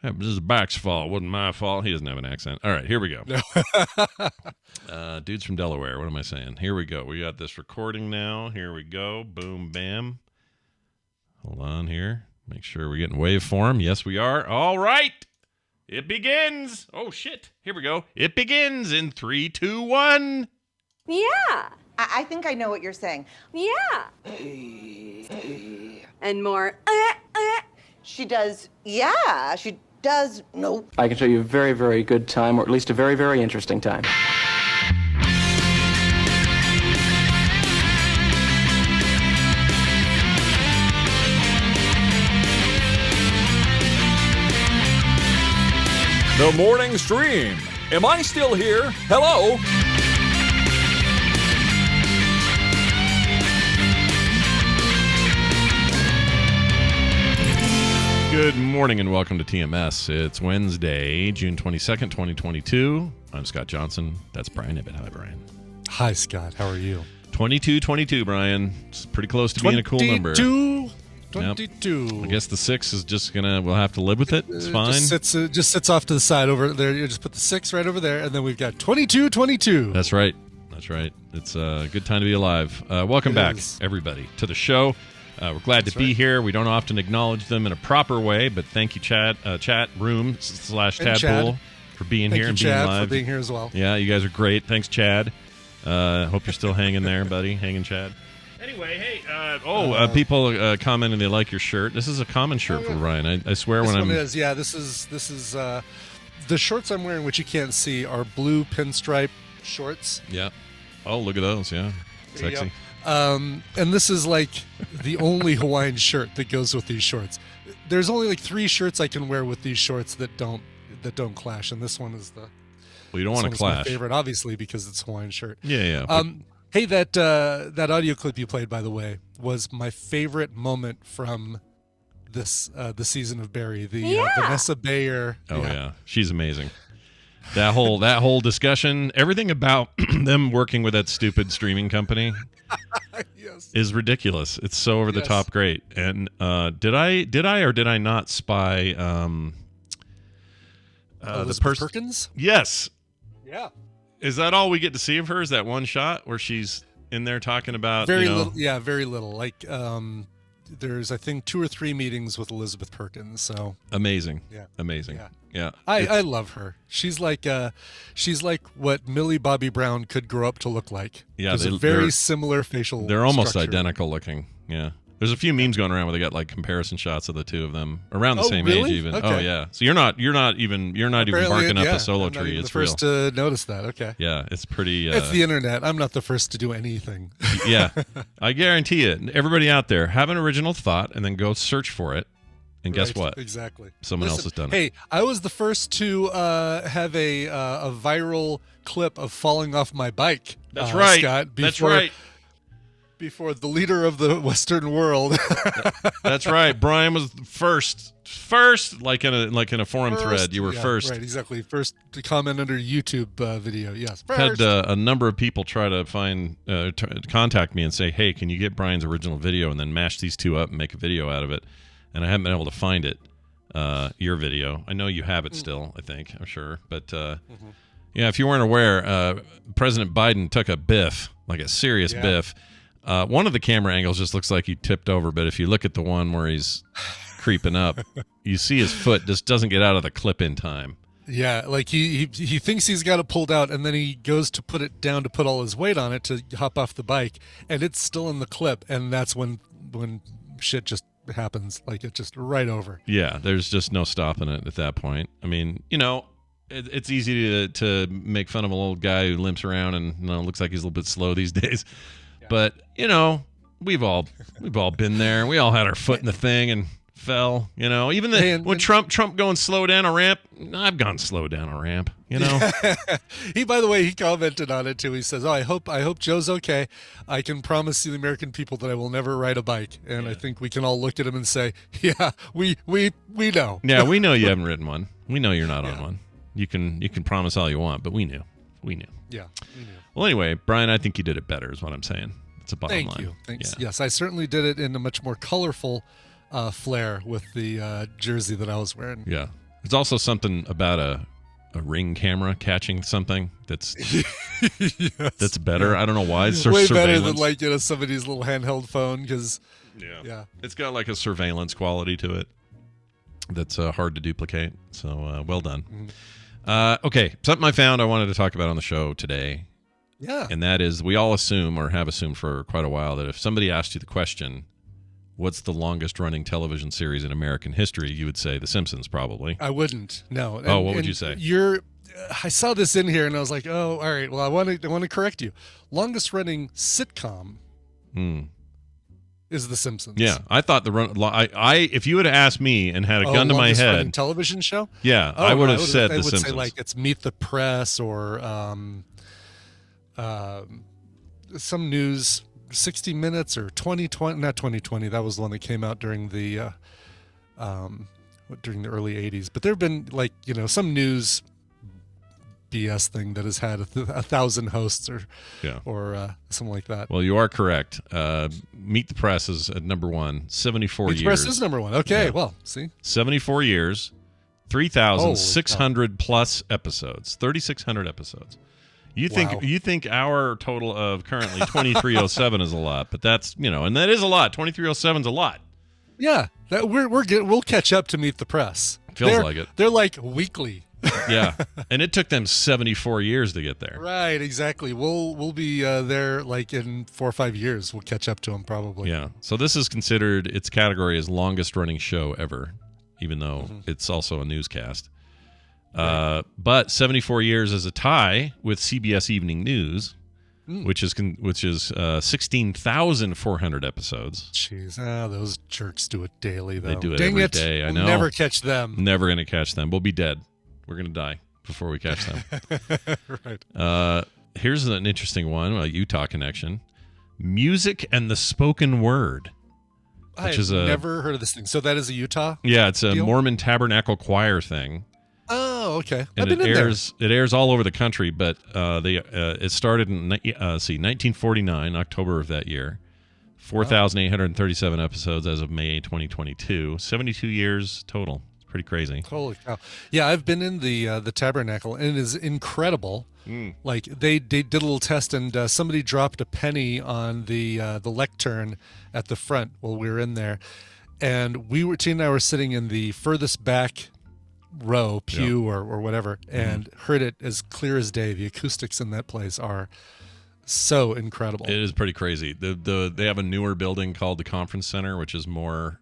This is Bach's fault. It wasn't my fault. He doesn't have an accent. All right, here we go. Dude's from Delaware. What am I saying? Here we go. We got this recording now. Here we go. Boom, bam. Hold on here. Make sure we're getting waveform. Yes, we are. All right. It begins. Oh, shit. Here we go. It begins in 3, 2, 1. Yeah. I think I know what you're saying. Yeah. And more. She does, yeah. She does, nope. I can show you a very, very good time, or at least a very, very interesting time. The morning stream. Am I still here? Hello? Good morning and welcome to TMS. It's Wednesday, June 22nd, 2022. I'm Scott Johnson. That's Brian Ibbett. Hi, Brian. Hi, Scott. How are you? 22, Brian. It's pretty close to being a cool number. 22. Yep. I guess the 6 is just we'll have to live with it. It's fine. Just sits off to the side over there. You just put the 6 right over there, and then we've got 22. That's right. It's a good time to be alive. Welcome back, everybody, to the show. We're glad to be here. We don't often acknowledge them in a proper way, but thank you, chat room / Tadpool, for being here and being Chad, live. for being here as well. Yeah, you guys are great. Thanks, Chad. Hope you're still hanging there, buddy. Hanging, Chad. Anyway, hey, people commenting they like your shirt. This is a common shirt for Ryan. I swear this when one I'm... is, yeah, this is the shorts I'm wearing, which you can't see, are blue pinstripe shorts. Yeah. Oh, look at those, yeah. Sexy. And this is like the only Hawaiian shirt that goes with these shorts. There's only like 3 shirts I can wear with these shorts that don't clash, and this one is the... Well, you don't want to clash. My favorite, obviously, because it's a Hawaiian shirt. Yeah. Hey, that audio clip you played, by the way, was my favorite moment from this the season of Barry. The Vanessa Bayer. Oh yeah, she's amazing. That whole discussion, everything about them working with that stupid streaming company, yes, is ridiculous. It's so over the top great. And did I or did I not spy Elizabeth Perkins? Yes. Yeah. Is that all we get to see of her? Is that one shot where she's in there talking about little? Yeah, very little. Like, there's I think 2 or 3 meetings with Elizabeth Perkins. So amazing. Yeah, amazing. Yeah. I love her. She's like what Millie Bobby Brown could grow up to look like. Yeah, they're very similar facial. They're almost structure. Identical looking. Yeah. There's a few memes going around where they got like comparison shots of the two of them around the same age even. Okay. Oh yeah. So you're not even barking up a solo tree. It's real. The first to notice that. Okay. Yeah, it's pretty. It's the internet. I'm not the first to do anything. Yeah, I guarantee it. Everybody out there, have an original thought and then go search for it. And guess what? Exactly. Someone else has done it. Hey, I was the first to have a viral clip of falling off my bike. That's right, Scott. That's right. Before the leader of the Western world. That's right. Brian was first, like in a forum thread. You were first. Right, exactly. First to comment under YouTube video. Yes. First. Had a number of people try to contact me and say, "Hey, can you get Brian's original video and then mash these two up and make a video out of it?" And I haven't been able to find it. Your video. I know you have it still. I think. I'm sure. But yeah, if you weren't aware, President Biden took a biff, like a serious biff. One of the camera angles just looks like he tipped over, but if you look at the one where he's creeping up, you see his foot just doesn't get out of the clip in time. Yeah, like he thinks he's got it pulled out, and then he goes to put it down to put all his weight on it to hop off the bike, and it's still in the clip, and that's when shit just happens, like it's just right over. Yeah, there's just no stopping it at that point. I mean, it's easy to make fun of an old guy who limps around and looks like he's a little bit slow these days. But we've all been there. We all had our foot in the thing and fell. Even when Trump going slow down a ramp, I've gone slow down a ramp. He, by the way, he commented on it too. He says, "Oh, I hope Joe's okay. I can promise the American people that I will never ride a bike." And I think we can all look at him and say, "Yeah, we know." Yeah, we know you haven't ridden one. We know you're not on one. You can promise all you want, but we knew. Yeah, we knew. Well, anyway, Brian, I think you did it better is what I'm saying. It's a bottom line. Thank you. Thanks. Yeah. Yes, I certainly did it in a much more colorful flair with the jersey that I was wearing. Yeah. There's also something about a Ring camera catching something that's Yes. that's better. I don't know why. It's Way surveillance. better than like somebody's little handheld phone because yeah. It's got like a surveillance quality to it that's hard to duplicate. So well done. Okay, something I found I wanted to talk about on the show today. Yeah. And that is, we all assume, or have assumed for quite a while, that if somebody asked you the question, what's the longest running television series in American history, you would say The Simpsons, probably. I wouldn't. No. Oh, what would you say? I saw this in here and I was like, oh, all right. Well, I want to correct you. Longest running sitcom is The Simpsons. Yeah, I thought if you had asked me and had a gun to my longest running head, television show. yeah, I would have said The I would Simpsons. say like it's Meet the Press or some news 60 Minutes or 2020, not 2020. That was the one that came out during the early 80s. But there have been some news BS thing that has had 1,000 hosts or something like that. Well, you are correct. Meet the Press is at number one, 74 Meet years. the Press is number one. Okay, Yeah. well, see. 74 years, 3,600 plus episodes, 3,600 episodes. You think our total of currently 2307 is a lot, but that's, and that is a lot. 2307 is a lot. Yeah, we'll catch up to Meet the Press. Feels like it. They're like weekly. Yeah, and it took them 74 years to get there. Right, exactly. We'll be there like in 4 or 5 years. We'll catch up to them probably. Yeah. So this is considered, its category as longest running show ever, even though it's also a newscast. But 74 years is a tie with CBS Evening News, which is 16,400 episodes. Jeez, those jerks do it daily though. They do it Dang every day. I know. We'll never catch them. Never going to catch them. We'll be dead. We're going to die before we catch them. Right. Here's an interesting one, a Utah connection. Music and the Spoken Word. I've never heard of this thing. So that is a Utah? Yeah, it's a deal? Mormon Tabernacle Choir thing. Oh, okay. And I've been in it airs all over the country, but it started in 1949, October of that year. 4,837 episodes as of May 2022. 72 years total. It's pretty crazy. Holy cow! Yeah, I've been in the Tabernacle, and it is incredible. Like they did a little test, and somebody dropped a penny on the lectern at the front while we were in there, and Tina and I were sitting in the furthest back row, pew or whatever, and heard it as clear as day. The acoustics in that place are so incredible. It is pretty crazy. They have a newer building called the Conference Center, which is more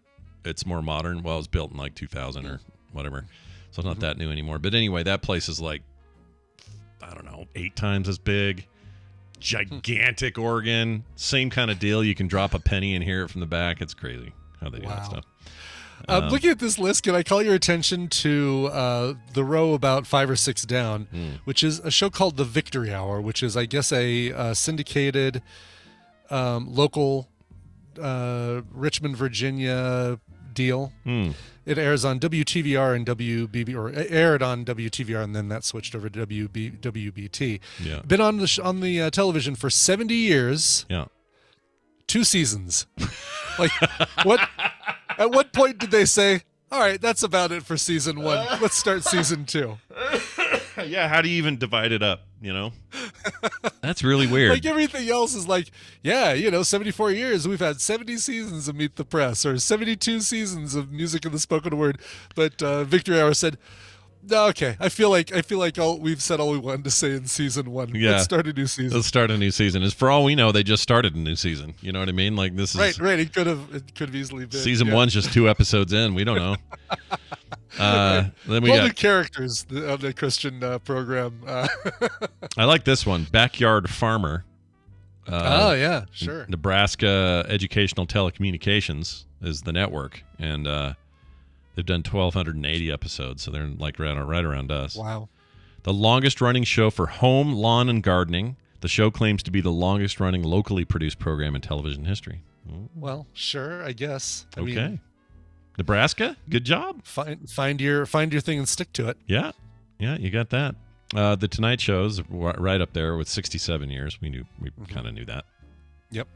modern. Well, it was built in like 2000 or whatever, so it's not that new anymore. But anyway, that place is like, I don't know, 8 times as big. Gigantic organ, same kind of deal. You can drop a penny and hear it from the back. It's crazy how they do that stuff. Looking at this list, can I call your attention to the row about 5 or 6 down, which is a show called The Victory Hour, which is, I guess, a syndicated local Richmond, Virginia deal. It airs on WTVR and WBB, or aired on WTVR, and then that switched over to WBT. Yeah. Been on the television for 70 years. Yeah. 2 seasons. Like what? At what point did they say, all right, that's about it for season 1. Let's start season 2. Yeah, how do you even divide it up, That's really weird. Like everything else is like, 74 years, we've had 70 seasons of Meet the Press, or 72 seasons of Music in the Spoken Word. But Victory Hour said, no, okay, I feel like we've said all we wanted to say in season 1. Yeah. Let's start a new season. Let's start a new season. As for all we know, they just started a new season. You know what I mean? Like this is right. It could have easily been season 1's just 2 episodes in. We don't know. Then we got new characters on the Christian program. I like this one, Backyard Farmer. Oh yeah, sure. Nebraska Educational Telecommunications is the network, and they've done 1,280 episodes, so they're like right around us. Wow. The longest running show for home, lawn, and gardening. The show claims to be the longest running locally produced program in television history. Well, sure, I guess. I Okay. mean, Nebraska, good job. Find your thing and stick to it. Yeah, you got that. The Tonight Show's right up there with 67 years. We kind of knew that. Yep.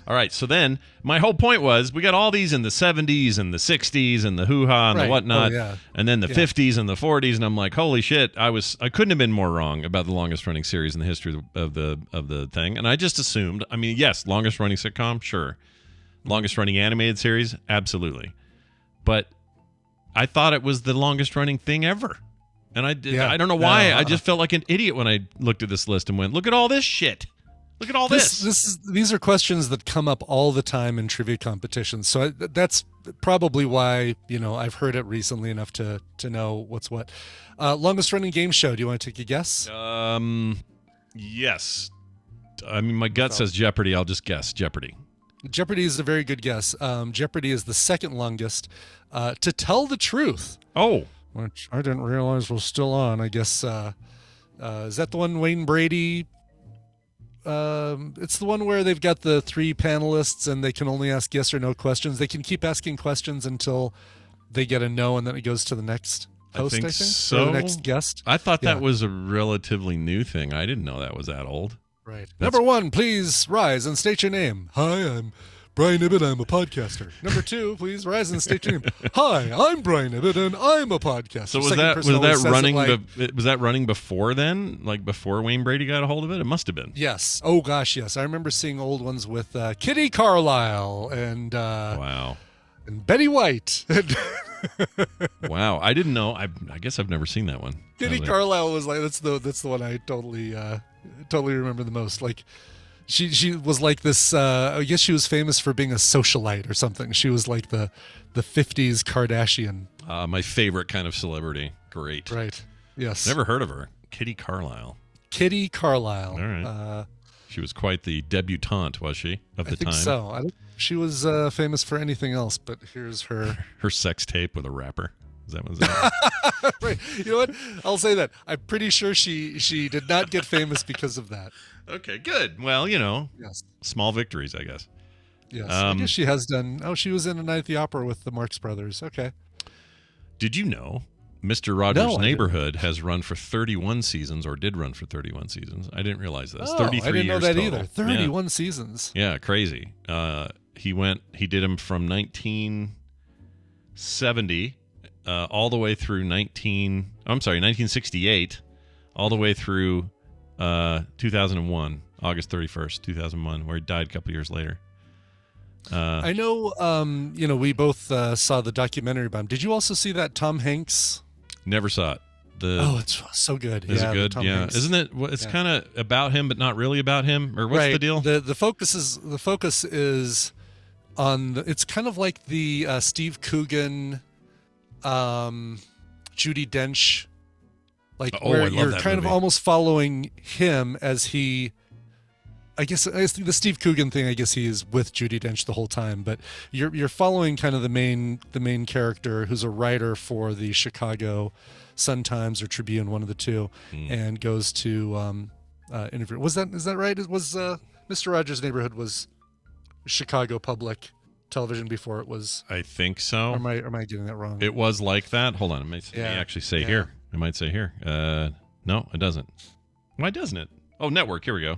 All right, so then my whole point was we got all these in the 70s and the 60s and the hoo-ha and the whatnot, and then the 50s and the 40s, and I'm like, holy shit, I couldn't have been more wrong about the longest running series in the history of the thing, and I just assumed, I mean, yes, longest running sitcom, sure, longest running animated series, absolutely, but I thought it was the longest running thing ever, and I don't know why, I just felt like an idiot when I looked at this list and went, look at all this shit. Look at all this. These are questions that come up all the time in trivia competitions. So that's probably why, I've heard it recently enough to know what's what. Longest running game show. Do you want to take a guess? Yes. I mean, my gut says Jeopardy. I'll just guess Jeopardy. Jeopardy is a very good guess. Jeopardy is the second longest. To tell the truth. Oh. Which I didn't realize was still on. I guess, is that the one Wayne Brady... it's the one where they've got the 3 panelists and they can only ask yes or no questions. They can keep asking questions until they get a no, and then it goes to the next host, I think so. Or the next guest. I thought that was a relatively new thing. I didn't know that was that old. Right. Number 1, please rise and state your name. Hi, I'm Brian Ibbett, I'm a podcaster. Number 2, please rise and state your name. Hi, I'm Brian Ibbett, and I'm a podcaster. So was that running before then? Like before Wayne Brady got a hold of it? It must have been. Yes. Oh gosh, yes. I remember seeing old ones with Kitty Carlisle and wow, and Betty White. Wow, I didn't know. I guess I've never seen that one. Kitty Carlisle was like that's the one I totally remember the most. Like. She was like this, I guess she was famous for being a socialite or something. She was like the 50s Kardashian. My favorite kind of celebrity. Great. Right. Yes. Never heard of her. Kitty Carlisle. Kitty Carlisle. All right. She was quite the debutante, was she, of the time? I think so. I don't she was famous for anything else, but here's her. Her sex tape with a rapper. Is that what that? Right. You know what? I'll say that. I'm pretty sure she did not get famous because of that. Okay, good. Well, yes. Small victories, I guess. Yes. I guess she has done. Oh, she was in A Night at the Opera with the Marx Brothers. Okay. Did you know Mr. Rogers' Neighborhood has run for 31 seasons, or did run for 31 seasons? I didn't realize this. 33 I didn't know years that total. either. 31 seasons. Yeah, crazy. He did them from 1970 all the way through 1968, all the way through 2001, August 31st, 2001, where he died a couple years later. I know, we both saw the documentary about him. Did you also see that Tom Hanks? Never saw it. It's so good. Is it good? Yeah. Hanks. Isn't it? It's kind of about him, but not really about him. Or what's the deal? The focus is on. It's kind of like the Steve Coogan, Judi Dench, where you're kind of almost following him as he. I guess the Steve Coogan thing. I guess he is with Judi Dench the whole time, but you're following kind of the main character, who's a writer for the Chicago Sun-Times or Tribune, one of the two, and goes to interview. Is that right? It was Mr. Rogers' Neighborhood was Chicago Public Television before it was. I think so. Or am I getting that wrong? It was like that. Hold on, it may actually say here. It might say here. No, it doesn't. Why doesn't it? Oh, network. Here we go.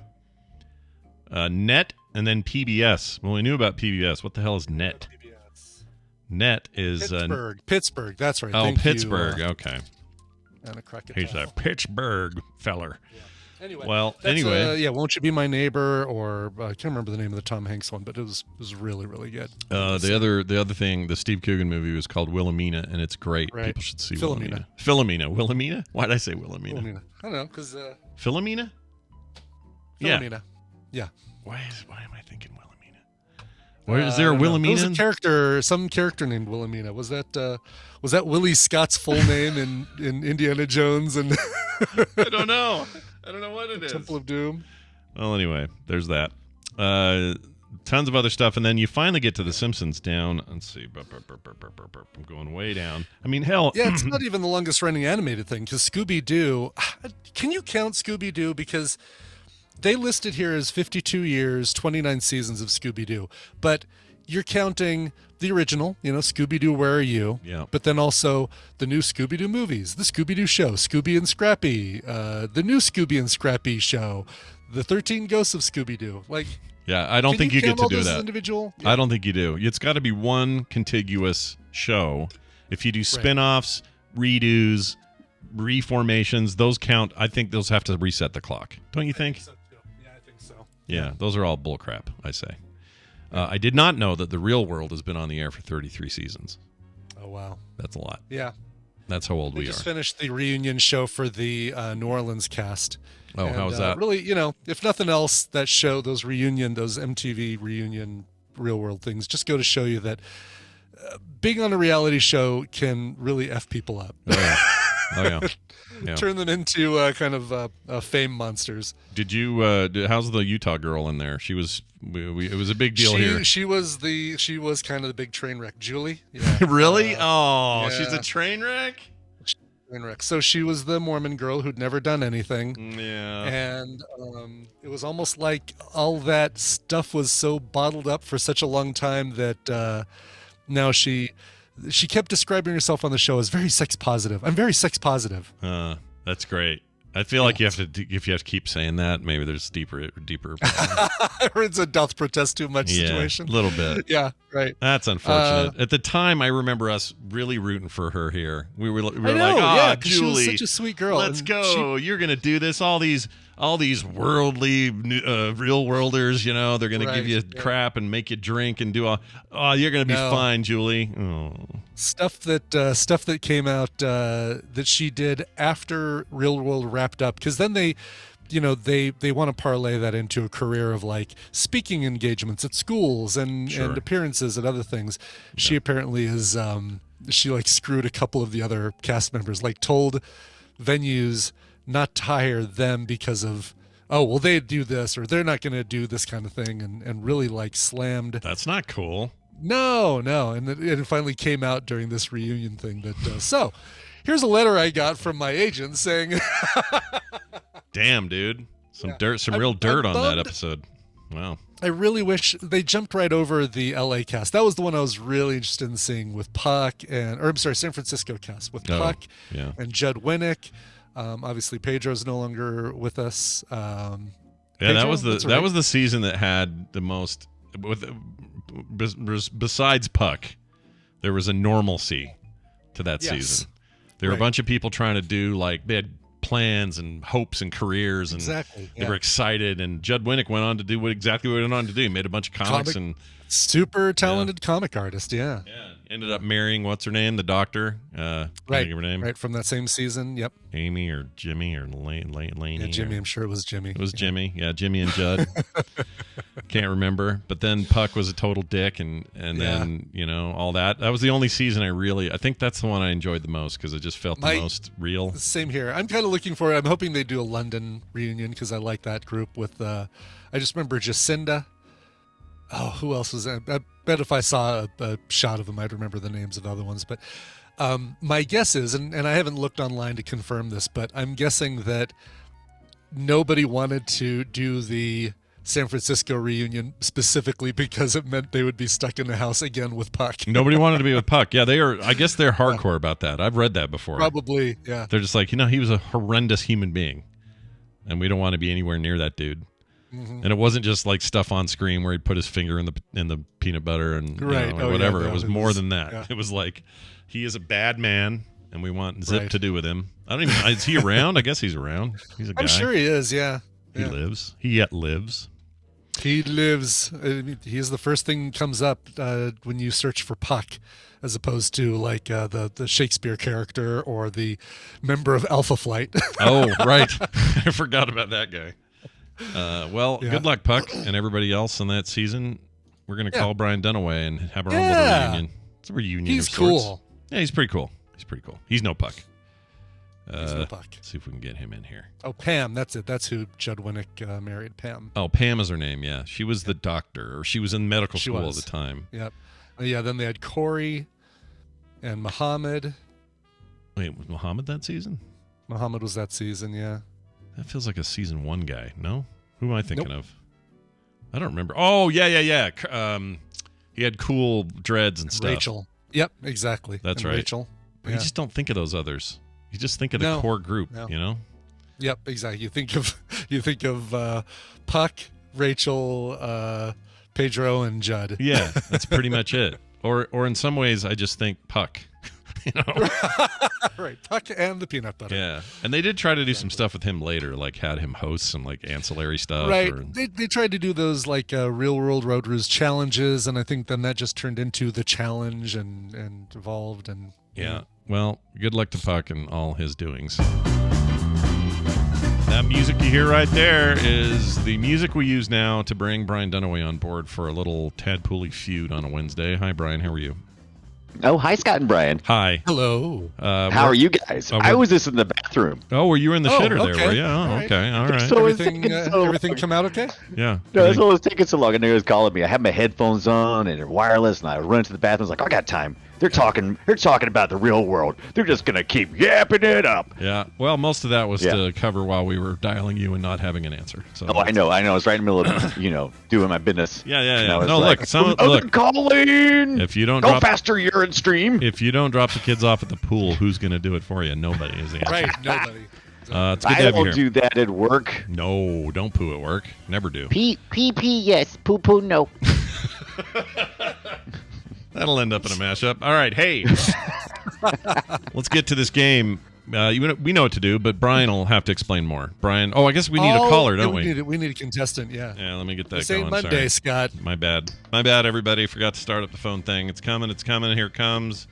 Net and then PBS. Well, we knew about PBS. What the hell is Net? PBS. Net is Pittsburgh. That's right. Oh, Thank Pittsburgh. You, okay. And a Crockett. He's a Pittsburgh feller. Yeah. Anyway. Well, Won't You Be My Neighbor? Or I can't remember the name of the Tom Hanks one, but it was really, really good. The other thing, the Steve Coogan movie was called Wilhelmina, and it's great. Right. People should see Philomena. Wilhelmina. Why did I say Wilhelmina? I don't know, because Philomena. Philomena. Yeah. Why am I thinking Wilhelmina? Where is there a Wilhelmina? There was some character named Wilhelmina. Was that Willie Scott's full name in Indiana Jones and I don't know what it is. Temple of Doom. Well, anyway, there's that. Tons of other stuff, and then you finally get to The Simpsons down. Let's see. I'm going way down. I mean, hell. Yeah, it's not even the longest running animated thing, because Scooby-Doo. Can you count Scooby-Doo? Because they listed here as 52 years, 29 seasons of Scooby-Doo. But you're counting the original, Scooby-Doo, Where Are You? Yeah. But then also the new Scooby-Doo movies, the Scooby-Doo show, Scooby and Scrappy, the new Scooby and Scrappy show, the 13 Ghosts of Scooby-Doo. Yeah, I don't think you get to do that. Individual? I don't think you do. It's got to be one contiguous show. If you do spin-offs, redos, reformations, those count. I think those have to reset the clock. Don't you think? Yeah, I think so. Yeah, those are all bullcrap, I say. I did not know that The Real World has been on the air for 33 seasons. Oh, wow. That's a lot. Yeah. That's how old we just are. Finished the reunion show for the New Orleans cast. Oh, how was that? Really, if nothing else, that show, those MTV reunion real world things, just go to show you that being on a reality show can really F people up. Oh, yeah. Oh, yeah. Yeah. Turn them into kind of fame monsters. Did you? How's the Utah girl in there? She was. It was a big deal here. She was kind of the big train wreck. Julie. Yeah. Really? Yeah. She's a train wreck. Train wreck. So she was the Mormon girl who'd never done anything. Yeah. And it was almost like all that stuff was so bottled up for such a long time that now she kept describing herself on the show as very sex positive. I'm very sex positive. That's great. I feel like if you have to keep saying that, maybe there's deeper. It's a doth protest too much situation. A little bit. Yeah, right. That's unfortunate. At the time, I remember us really rooting for her here. We were like, Julie, she was such a sweet girl. Let's go. You're gonna do this. All these worldly real worlders, they're gonna give you crap and make you drink and do all. Oh, you're gonna be fine, Julie. Oh. Stuff that came out that she did after Real World wrapped up, because then they want to parlay that into a career of like speaking engagements at schools and appearances at other things. Yeah. She apparently is she like screwed a couple of the other cast members, like told venues not to hire them because of they do this or they're not going to do this kind of thing, and really like slammed. That's not cool. No, and it finally came out during this reunion thing that so here's a letter I got from my agent saying damn, dude, some real dirt on that episode. Wow. I really wish they jumped right over the LA cast. That was the one I was really interested in seeing with Puck San Francisco cast with Puck and Judd Winnick. Obviously Pedro's no longer with us. Pedro? That was the season that had the most besides Puck. There was a normalcy to that season. There were a bunch of people trying to do, like, they had plans and hopes and careers, and they were excited. And Judd Winnick went on to do exactly what he went on to do. He made a bunch of comics and super talented comic artist. Yeah. Ended up marrying what's her name, the doctor. Right. Her name. Right from that same season. Yep. Amy or Jimmy or Laney. Yeah, Jimmy. I'm sure it was Jimmy. It was Jimmy. Yeah, Jimmy and Judd. Can't remember. But then Puck was a total dick, and then all that. That was the only season I think that's the one I enjoyed the most, because it just felt the most real. Same here. I'm kind of looking for it. I'm hoping they do a London reunion, because I like that group with. I just remember Jacinda. Oh, who else was that? I bet if I saw a shot of them, I'd remember the names of the other ones. But my guess is, and I haven't looked online to confirm this, but I'm guessing that nobody wanted to do the San Francisco reunion specifically because it meant they would be stuck in the house again with Puck. Nobody wanted to be with Puck. Yeah, they are. I guess they're hardcore about that. I've read that before. Probably, yeah. They're just like, he was a horrendous human being, and we don't want to be anywhere near that dude. Mm-hmm. And it wasn't just like stuff on screen where he'd put his finger in the peanut butter and or whatever. It was more than that. Yeah. It was like, he is a bad man, and we want zip to do with him. I don't even. Is he around? I guess he's around. He's a guy. I'm sure he is. Yeah. He lives. He yet lives. He lives. He is the first thing that comes up when you search for Puck, as opposed to like the Shakespeare character or the member of Alpha Flight. Oh, right. I forgot about that guy. Good luck, Puck, and everybody else in that season. We're going to call Brian Dunaway and have our own little reunion. It's a reunion. He's of sorts. Cool. Yeah, he's pretty cool. He's no Puck. He's no Puck. See if we can get him in here. Oh, Pam. That's it. That's who Judd Winnick married, Pam. Oh, Pam is her name, yeah. She was the doctor, or she was in medical school at the time. Yep. Yeah, then they had Corey and Muhammad. Wait, was Muhammad that season? Muhammad was that season, yeah. That feels like a season 1 guy. No? Who am I thinking of? I don't remember. Oh, yeah. He had cool dreads and stuff. Rachel. Yep, exactly. That's right. Rachel. You just don't think of those others. You just think of the core group, Yep, exactly. You think of Puck, Rachel, Pedro, and Judd. Yeah, that's pretty much it. Or in some ways, I just think Puck. You know? Right, Puck and the peanut butter. Yeah, and they did try to do some stuff with him later, like had him host some like ancillary stuff. Right, they tried to do those like real world road ruse challenges, and I think then that just turned into the challenge and evolved. And yeah, well, good luck to Puck and all his doings. That music you hear right there is the music we use now to bring Brian Dunaway on board for a little Tadpooley feud on a Wednesday. Hi, Brian. How are you? Oh, hi, Scott and Brian. Hi. Hello. How are you guys? I was just in the bathroom. Oh, were you in the shitter there? Okay. Were you? Oh, okay. All right. So it's Everything, taking so everything long. come out okay? Yeah. No, that's what was taking so long. And they was calling me. I had my headphones on and they're wireless, and I run to the bathroom. I was like, I got time. They're talking about the real world. They're just gonna keep yapping it up. Yeah. Well, most of that was to cover while we were dialing you and not having an answer. So. Oh, I know. I was right in the middle of doing my business. Yeah. And I was No, like, look. look, calling. If you don't go drop faster, you're in stream. If you don't drop the kids off at the pool, who's going to do it for you? Nobody is the answer. Right, nobody. It's good to I have you don't here. do that at work. No, don't poo at work. Never do. Pee yes, Poo-Poo No. That'll end up in a mashup. All right, hey. Let's get to this game. We know what to do, but Brian will have to explain more. Brian, I guess we need a caller, don't we? We need a contestant, yeah. Yeah, let me get that This going. ain't Monday, Sorry. Scott. My bad, everybody. Forgot to start up the phone thing. It's coming. Here it comes.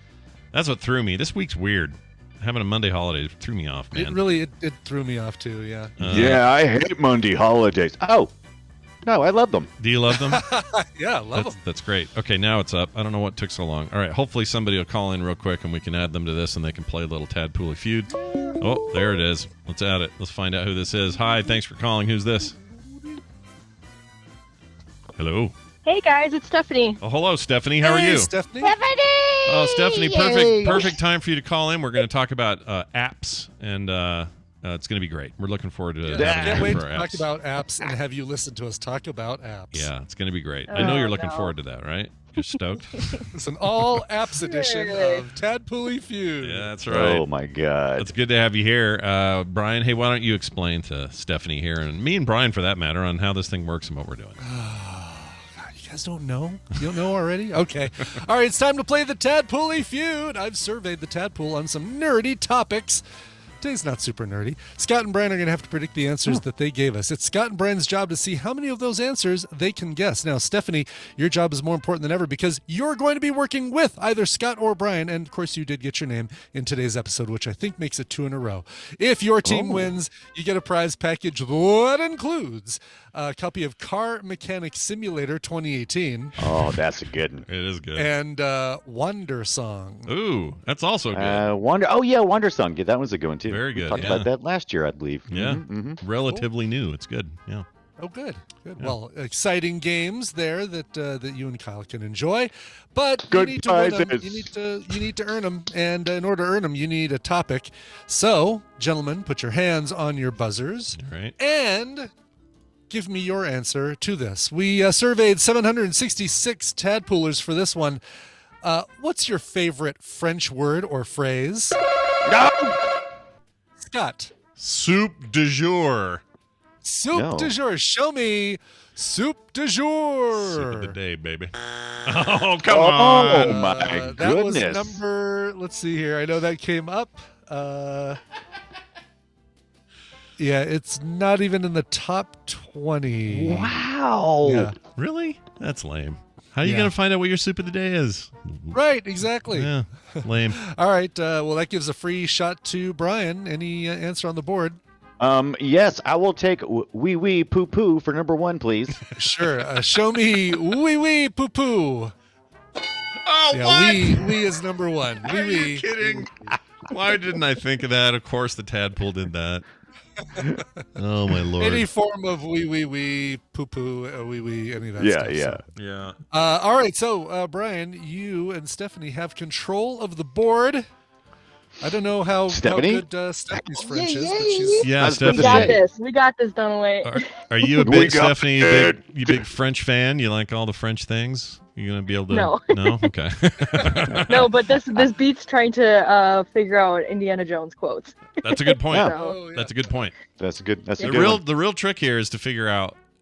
That's what threw me. This week's weird. Having a Monday holiday threw me off, man. It really threw me off, too, yeah. Yeah, I hate Monday holidays. Oh, no, I love them. Do you love them? Yeah, love them. That's great. Okay, now it's up. I don't know what took so long. All right, hopefully somebody will call in real quick and we can add them to this and they can play a little Tadpooley feud. Oh, there it is. Let's add it. Let's find out who this is. Hi, thanks for calling. Who's this? Hello. Hey guys, it's Stephanie. Oh, hello, Stephanie. How are you? Stephanie? Oh, Stephanie, perfect time for you to call in. We're going to talk about apps, and it's going to be great. We're looking forward to having you Can't here wait for to our talk apps. about apps and have you listen to us talk about apps. Yeah, it's going to be great. I know you're looking forward to that, right? You're stoked? It's an all apps edition of Tadpooley Feud. Yeah, that's right. Oh, my God. It's good to have you here. Brian, hey, why don't you explain to Stephanie here, and me and Brian for that matter, on how this thing works and what we're doing. You guys don't know? You don't know already? Okay. All right, it's time to play the Tadpooley Feud. I've surveyed the Tadpool on some nerdy topics. Today's not super nerdy. Scott and Brian are going to have to predict the answers that they gave us. It's Scott and Brian's job to see how many of those answers they can guess. Now, Stephanie, your job is more important than ever because you're going to be working with either Scott or Brian. And, of course, you did get your name in today's episode, which I think makes it 2 in a row. If your team wins, you get a prize package that includes a copy of Car Mechanic Simulator 2018 Oh, that's a good one. It is good. and Wonder Song. Ooh, that's also good. Wonder Song. Yeah, that was a good one, too. Very good, We talked yeah. about that last year, I believe. Yeah, Mhm. relatively new. It's good. Yeah. Oh, good. Well, exciting games there that you and Kyle can enjoy, but Good you need to win 'em. prizes. You need to earn them, and in order to earn them, you need a topic. So, gentlemen, put your hands on your buzzers All right. and give me your answer to this. We surveyed 766 tadpoolers for this one. What's your favorite French word or phrase? No! Scott. Soup du jour. Soup No. du jour. Show me soup du jour. Soup of the day, baby. Oh, come Oh, on. my That was goodness. number, let's see here. I know that came up. Yeah, it's not even in the top 20. Wow. Yeah. Really? That's lame. How are you Yeah. going to find out what your soup of the day is? Right, exactly. Yeah, lame. All right. Well, that gives a free shot to Brian. Any answer on the board? Yes, I will take wee wee poo poo for number 1, please. Sure. Show me wee wee poo poo. Oh, Yeah, wee is number 1. Wee Are you wee. kidding? Why didn't I think of that? Of course the tadpole did that. Oh, my Lord. Any form of wee poo poo, wee, any of that Yeah, stuff. yeah. So. Yeah. All right, so Brian, you and Stephanie have control of the board. I don't know how Stephanie? good Stephanie's French is, but she's Yeah, I was about We to got say. this. We got this, Dunaway. Are you a We big, got Stephanie, it. you big French fan? You like all the French things? You going to be able to? No. No? Okay. No, but this beats trying to figure out Indiana Jones quotes. That's a good point. Yeah. Oh, yeah. That's a good point. That's a good. That's a The good real one. the real trick here is to figure out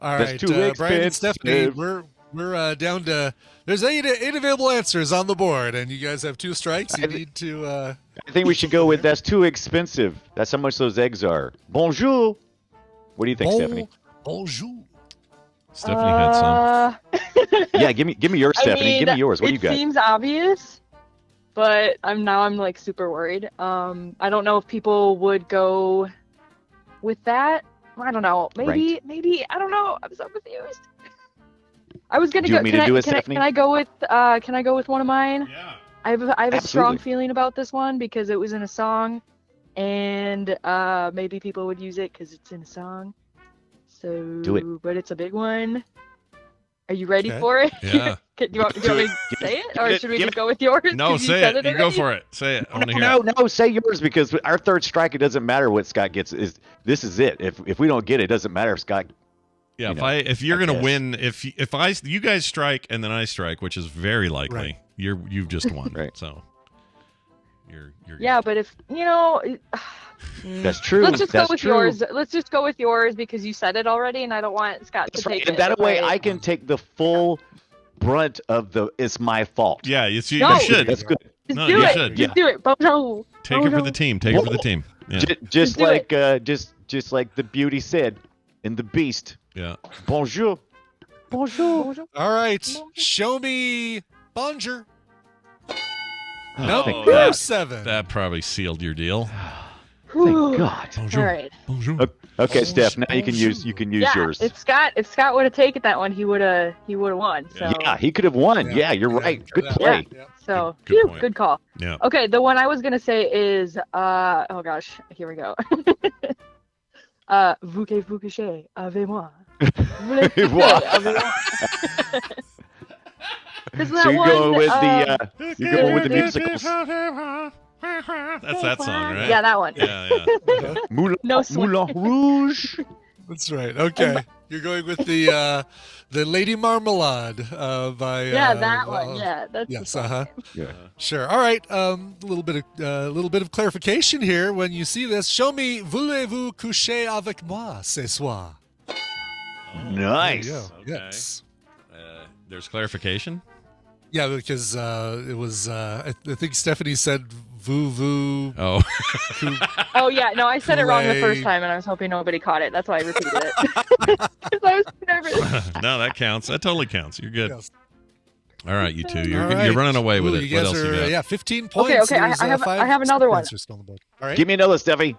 All That's right, too Brian and Stephanie, expensive. we're down to there's eight available answers on the board, and you guys have 2 strikes. You need to. I think we should go with that's too expensive. That's how much those eggs are. Bonjour. What do you think, Stephanie? Bonjour. Stephanie had some. Yeah, give me yours, Stephanie. Give me yours. What do you got? It seems obvious, but I'm like super worried. I don't know if people would go with that. I don't know. Maybe I don't know. I'm so confused. I was gonna Do you go. want me to do it, Can Stephanie? I go with one of mine? Yeah. I have a strong Absolutely. feeling about this one because it was in a song, and maybe people would use it because it's in a song. So Do it. But it's a big one. Are you ready Okay. for it? Yeah. Do you want me to say it, or should we Give just it. go with yours? No, 'Cause say said it. You go already? for it. Say it. I want to hear it. No, say yours because our third strike. It doesn't matter what Scott gets. This is it? If we don't get it, it doesn't matter if Scott. Yeah, You know, if you're I gonna guess. win, if you guys strike and then I strike, which is very likely, Right. you've just won. Right. So you're good. Yeah, but if That's true. let's just That's go with true. yours. Let's just go with yours because you said it already, and I don't want Scott That's to right. take And it. that way, if I can take the full brunt of the. It's my fault. Yeah, you No. should That's good. just No, do you it. should. Just do it. Bonjour. take it for the team. Take it for the team. Yeah, Just do like just like the beauty said in the Beast. yeah. Bonjour. Bonjour. All right, show me Bonjour. Nope, thank no God. 7. That probably sealed your deal. Thank God. Bonjour. All right. Bonjour. Okay, Steph. Now you can use Yeah, yours. if Scott would have taken that one, he would have won. So Yeah, he could have won. Yeah, you're right. Good Yeah. play. Yeah. so Good phew, point. good call. Yeah. Okay, the one I was gonna say is oh gosh, here we go. Vous que vous couchez avec moi. Voulez-vous What? avec moi? Isn't that So you're one? going with the you're going with the musicals. That's that song, right? Yeah, that one. Yeah, yeah. No sweat. Moulin Rouge. That's right. Okay, you're going with the Lady Marmalade by. Yeah, that one. Yeah, that's Yes. the song. Yeah. Sure. All right. A little bit of clarification here. When you see this, show me "Voulez-vous coucher avec moi ce soir?" Nice. There you go. Okay. Yes. There's clarification. Yeah, because it was. I think Stephanie said "vous." Oh. Oh yeah, no, I said it wrong the Play. first time, and I was hoping nobody caught it. That's why I repeated it. 'Cause I was nervous. No, that counts. That totally counts. You're good. Yes. All right, you two. All You're right. running away with Ooh, it. You What guys else are, you got? 15 points. Okay, There's, I have five another one. answers still on the board. All right. Give me another, Steffi.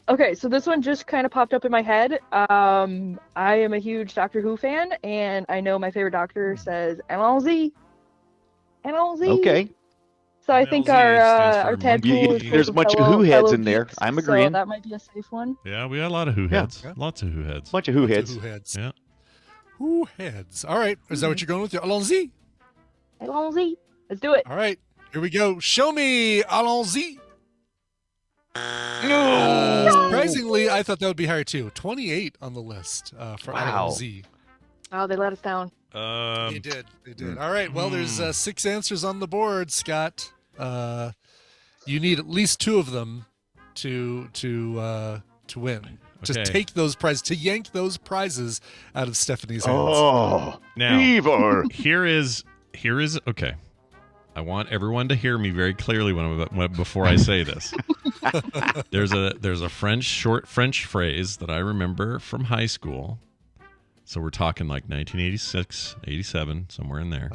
Okay, so this one just kind of popped up in my head. I am a huge Doctor Who fan, and I know my favorite Doctor says "Allons-y." Allons-y. Okay. So I think MLZ stands our for tadpole monkey. is full There's a of bunch of fellow- Who heads fellow in there. geeks, I'm So agreeing. that might be a safe one. Yeah, we got a lot of who Yeah. heads. Lots of who heads. Bunch of Who heads. Who heads? Yeah. Who heads? All right. Is that what you're going with? Allons-y. Allons-y. Let's do it. All right. Here we go. Show me Allons-y. No. Surprisingly, I thought that would be higher too. 28 on the list for Wow. Allons-y. Oh, they let us down. They did. They did. All right. Well, there's 6 answers on the board, Scott. You need at least 2 of them to win. To Okay. take those prizes, to yank those prizes out of Stephanie's hands. Oh. Now, Fever. here is okay. I want everyone to hear me very clearly before I say this. There's a short French phrase that I remember from high school. So we're talking like 1986, 87, somewhere in there.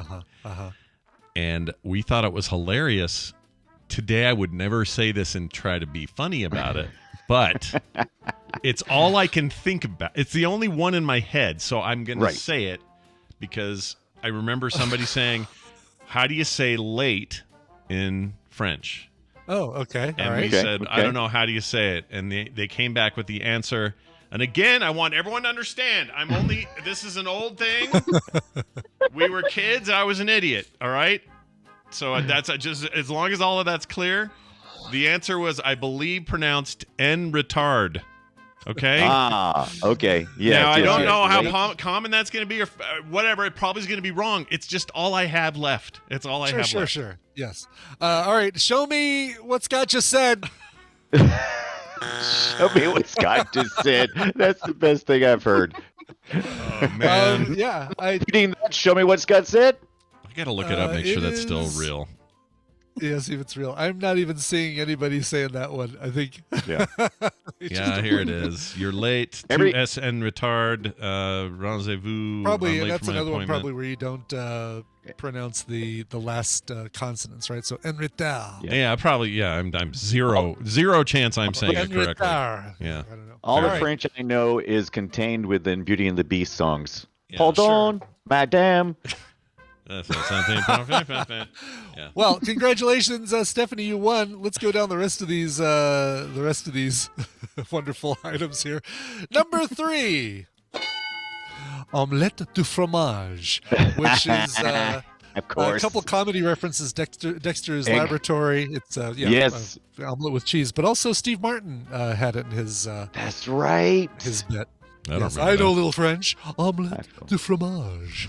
And we thought it was hilarious. Today I would never say this and try to be funny about it, but it's all I can think about. It's the only one in my head, so I'm going to say it because I remember somebody saying, "How do you say late in French?" Oh, okay. And All we right. said, Okay. "I don't know, how do you say it?" And they came back with the answer. And again, I want everyone to understand, this is an old thing. We were kids, I was an idiot, all right? So that's just, as long as all of that's clear, the answer was, I believe, pronounced en retard. Okay? Okay. Yeah. Now, I yes, don't yes. know Wait. how common that's going to be or whatever. It probably is going to be wrong. It's just all I have left. It's all I have left. Sure. Yes. All right. Show me what Scott just said. Show me what Scott just said. That's the best thing I've heard. Oh man, Yeah, Reading that, show me what Scott said. I gotta look it up, make sure it that's still is- real. yeah, see if it's real. I'm not even seeing anybody saying that one. I think. Yeah. Yeah, here it is. You're late. Every- 2SN retard. Rendezvous. Probably, I'm and late that's for my another one appointment. probably where you don't pronounce the last consonants, right? So en retard. Yeah, probably. Yeah, I'm zero chance I'm saying En it correctly. retard. Yeah. I don't know. All the right. French I know is contained within Beauty and the Beast songs. Yeah, Hold sure. on, madame. That's something. Yeah. Well, congratulations, Stephanie, you won. Let's go down the rest of these wonderful items here. Number 3, omelette du fromage, which is Of a course. couple comedy references. Dexter's Egg. Laboratory. It's Yes. omelet with cheese, but also Steve Martin had it in his That's right. bit. I don't Yes, remember I know a that. little French. Omelette That's cool. de fromage.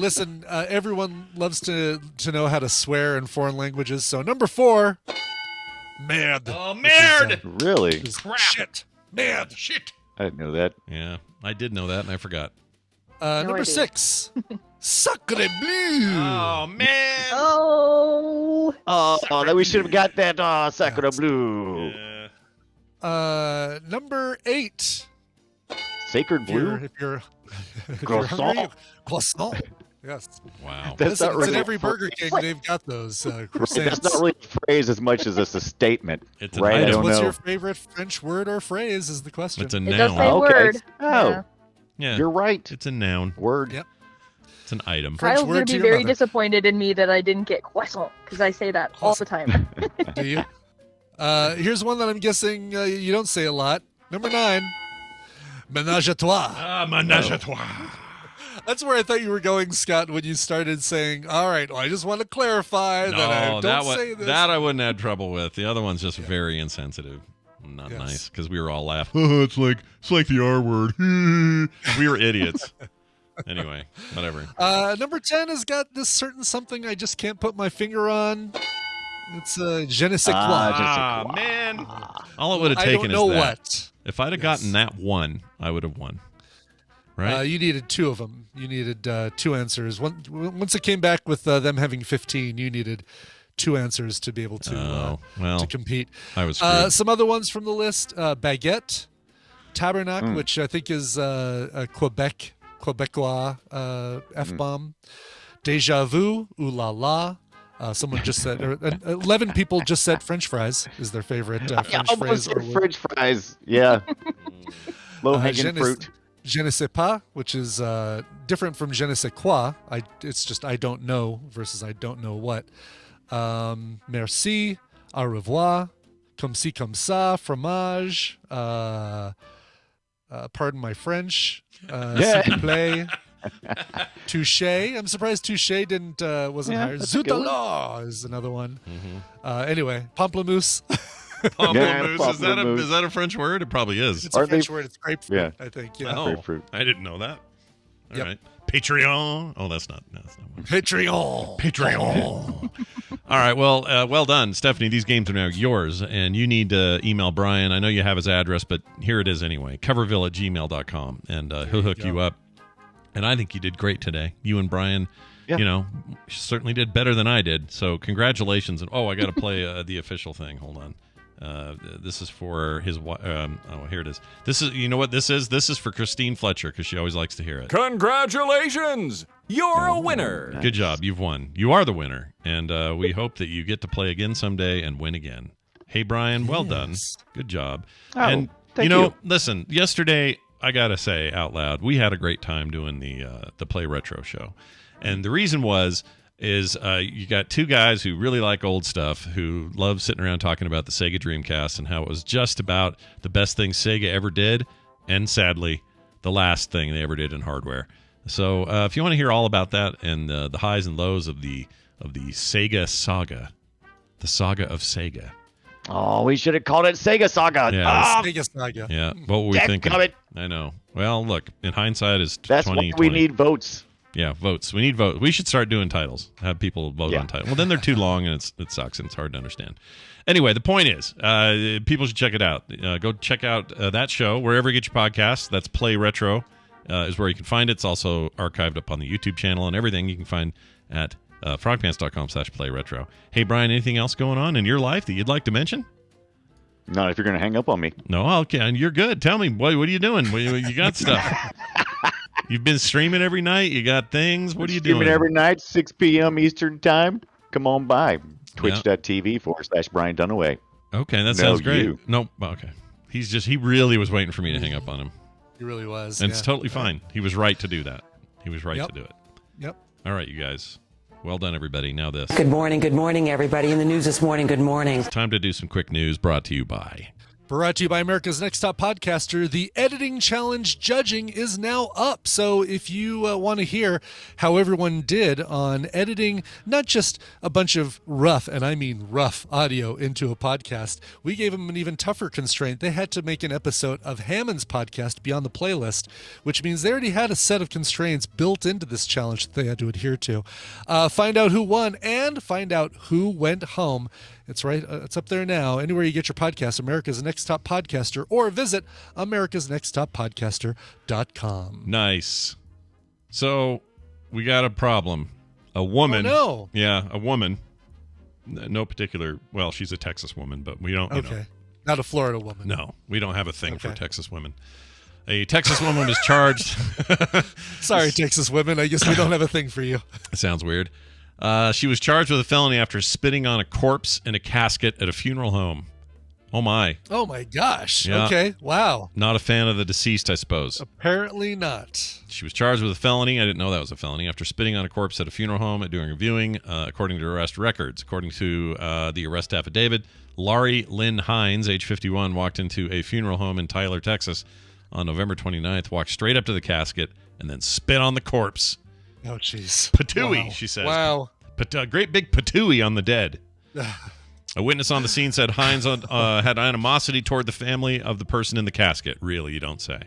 Listen, everyone loves to know how to swear in foreign languages. So number 4, merde. Oh, which is, merde! Really? is Crap. shit. Merde. Shit. I didn't know that. Yeah, I did know that and I forgot. Number idea. 6, sacre bleu. Oh man. Oh. Oh, that we should have got that Sacre Blue. Yeah. Number 8. Sacred If you're, Blue? if you're, if you're Croissant. hungry, croissant. Yes. Wow. That's Listen, not it's in really every a Burger phrase. King. They've got those croissants. That's not really a phrase as much as it's a statement. It's an right? I item. don't What's know. your favorite French word or phrase is the question. It's a It does noun. say Okay. word. Oh, Yeah. Yeah. you're right. It's a noun. Word. Yep. It's an item. French Kyle's word gonna to be your very mother. disappointed in me that I didn't get croissant because I say that all the time. Do you? Here's one that I'm guessing you don't say a lot. Number 9, ménage à trois. Ah, ménage à trois. That's where I thought you were going, Scott, when you started saying, all right, well, I just want to clarify that I No, don't that say this. that I wouldn't have trouble with. The other one's just very insensitive. Not Yes. nice because we were all laughing. Oh, it's like the R word. We were idiots. Anyway, whatever. Number 10 has got this certain something I just can't put my finger on. It's je ne sais quoi. Ah, man. All it would have I taken don't know is that. what. If I'd have gotten that one, I would have won. Right? You needed 2 of them. You needed 2 answers. Once it came back with them having 15, you needed 2 answers to be able to well, compete. I was screwed. Some other ones from the list: baguette, tabernacle, which I think is a Quebecois f-bomb, déjà vu, ooh la la. Someone just said, 11 people just said French fries is their favorite French Almost phrase. said Or word. French fries. Yeah. Low hanging fruit. Je ne sais pas, which is different from je ne sais quoi. It's just I don't know versus I don't know what. Merci, au revoir, comme ci comme ça, fromage. Pardon my French. S'il vous plaît. Touché. I'm surprised touché wasn't higher. that's a good one. Zoutala is another one. Anyway, pamplemousse. Pamplemousse. Is pamplemousse. that a French word? It probably is. It's a Aren't they- French word. It's grapefruit, Yeah. I think. Yeah. Oh, Grapefruit. I didn't know that. All Yep. right. Patreon. Oh, that's not one. Patreon. Patreon. All right. Well, well done, Stephanie. These games are now yours, and you need to email Brian. I know you have his address, but here it is anyway. Coverville@gmail.com, and he'll hook you up. And I think you did great today. You and Brian, certainly did better than I did. So congratulations. And I got to play the official thing. Hold on. This is for his. Here it is. This is. You know what this is? This is for Christine Fletcher because she always likes to hear it. Congratulations! You're a winner. Good job. You've won. You are the winner. And we hope that you get to play again someday and win again. Hey, Brian, well done. Good job. Oh, and, thank you. you. Listen, yesterday, I got to say out loud, we had a great time doing the Play Retro show. And the reason is you got 2 guys who really like old stuff, who love sitting around talking about the Sega Dreamcast and how it was just about the best thing Sega ever did, and sadly, the last thing they ever did in hardware. So if you want to hear all about that and the highs and lows of the Sega saga, the saga of Sega. Oh, we should have called it Sega Saga. Yeah. Ah, Sega Saga. Yeah, what were we thinking? Dadgummit. I know. Well, look, in hindsight is That's 20. why we need votes. Yeah, votes. We need votes. We should start doing titles. Have people vote on titles. Well, then they're too long and it sucks and it's hard to understand. Anyway, the point is, people should check it out. Go check out that show wherever you get your podcasts. That's Play Retro is where you can find it. It's also archived up on the YouTube channel and everything you can find at frogpants.com/playretro. Hey, Brian, anything else going on in your life that you'd like to mention? Not if you're going to hang up on me. No, okay. You're good. Tell me, what are you doing? You got stuff. You've been streaming every night. You got things. What are you doing? Streaming every night, 6 p.m. Eastern time. Come on by. Twitch.tv/Brian Dunaway. Okay, that sounds great. Nope. Okay. He really was waiting for me to hang up on him. He really was. And it's totally fine. He was right to do that. He was right to do it. Yep. All right, you guys. Well done, everybody. Now this. Good morning, everybody. In the news this morning, good morning. It's time to do some quick news brought to you by America's Next Top Podcaster. The editing challenge judging is now up. So if you want to hear how everyone did on editing, not just a bunch of rough, and I mean rough audio into a podcast, we gave them an even tougher constraint. They had to make an episode of Hammond's podcast be on the playlist, which means they already had a set of constraints built into this challenge that they had to adhere to. Find out who won and find out who went home. It's right. It's up there now. Anywhere you get your podcast, America's Next Top Podcaster, or visit americasnexttopodcaster.com. Nice. So we got a problem. A woman. Oh, no. Yeah, a woman. No particular. Well, she's a Texas woman, but we don't. Okay. Not a Florida woman. No, we don't have a thing for Texas women. A Texas woman was charged. Sorry, Texas women. I guess we don't have a thing for you. Sounds weird. She was charged with a felony after spitting on a corpse in a casket at a funeral home. Oh, my. Oh, my gosh. Yeah. Okay. Wow. Not a fan of the deceased, I suppose. Apparently not. She was charged with a felony. I didn't know that was a felony. After spitting on a corpse at a funeral home during a viewing, according to arrest records. According to the arrest affidavit, Laurie Lynn Hines, age 51, walked into a funeral home in Tyler, Texas on November 29th, walked straight up to the casket, and then spit on the corpse. Oh, jeez. Patooey, wow. She says. Wow. Great big patooey on the dead. A witness on the scene said Hines had animosity toward the family of the person in the casket. Really, you don't say.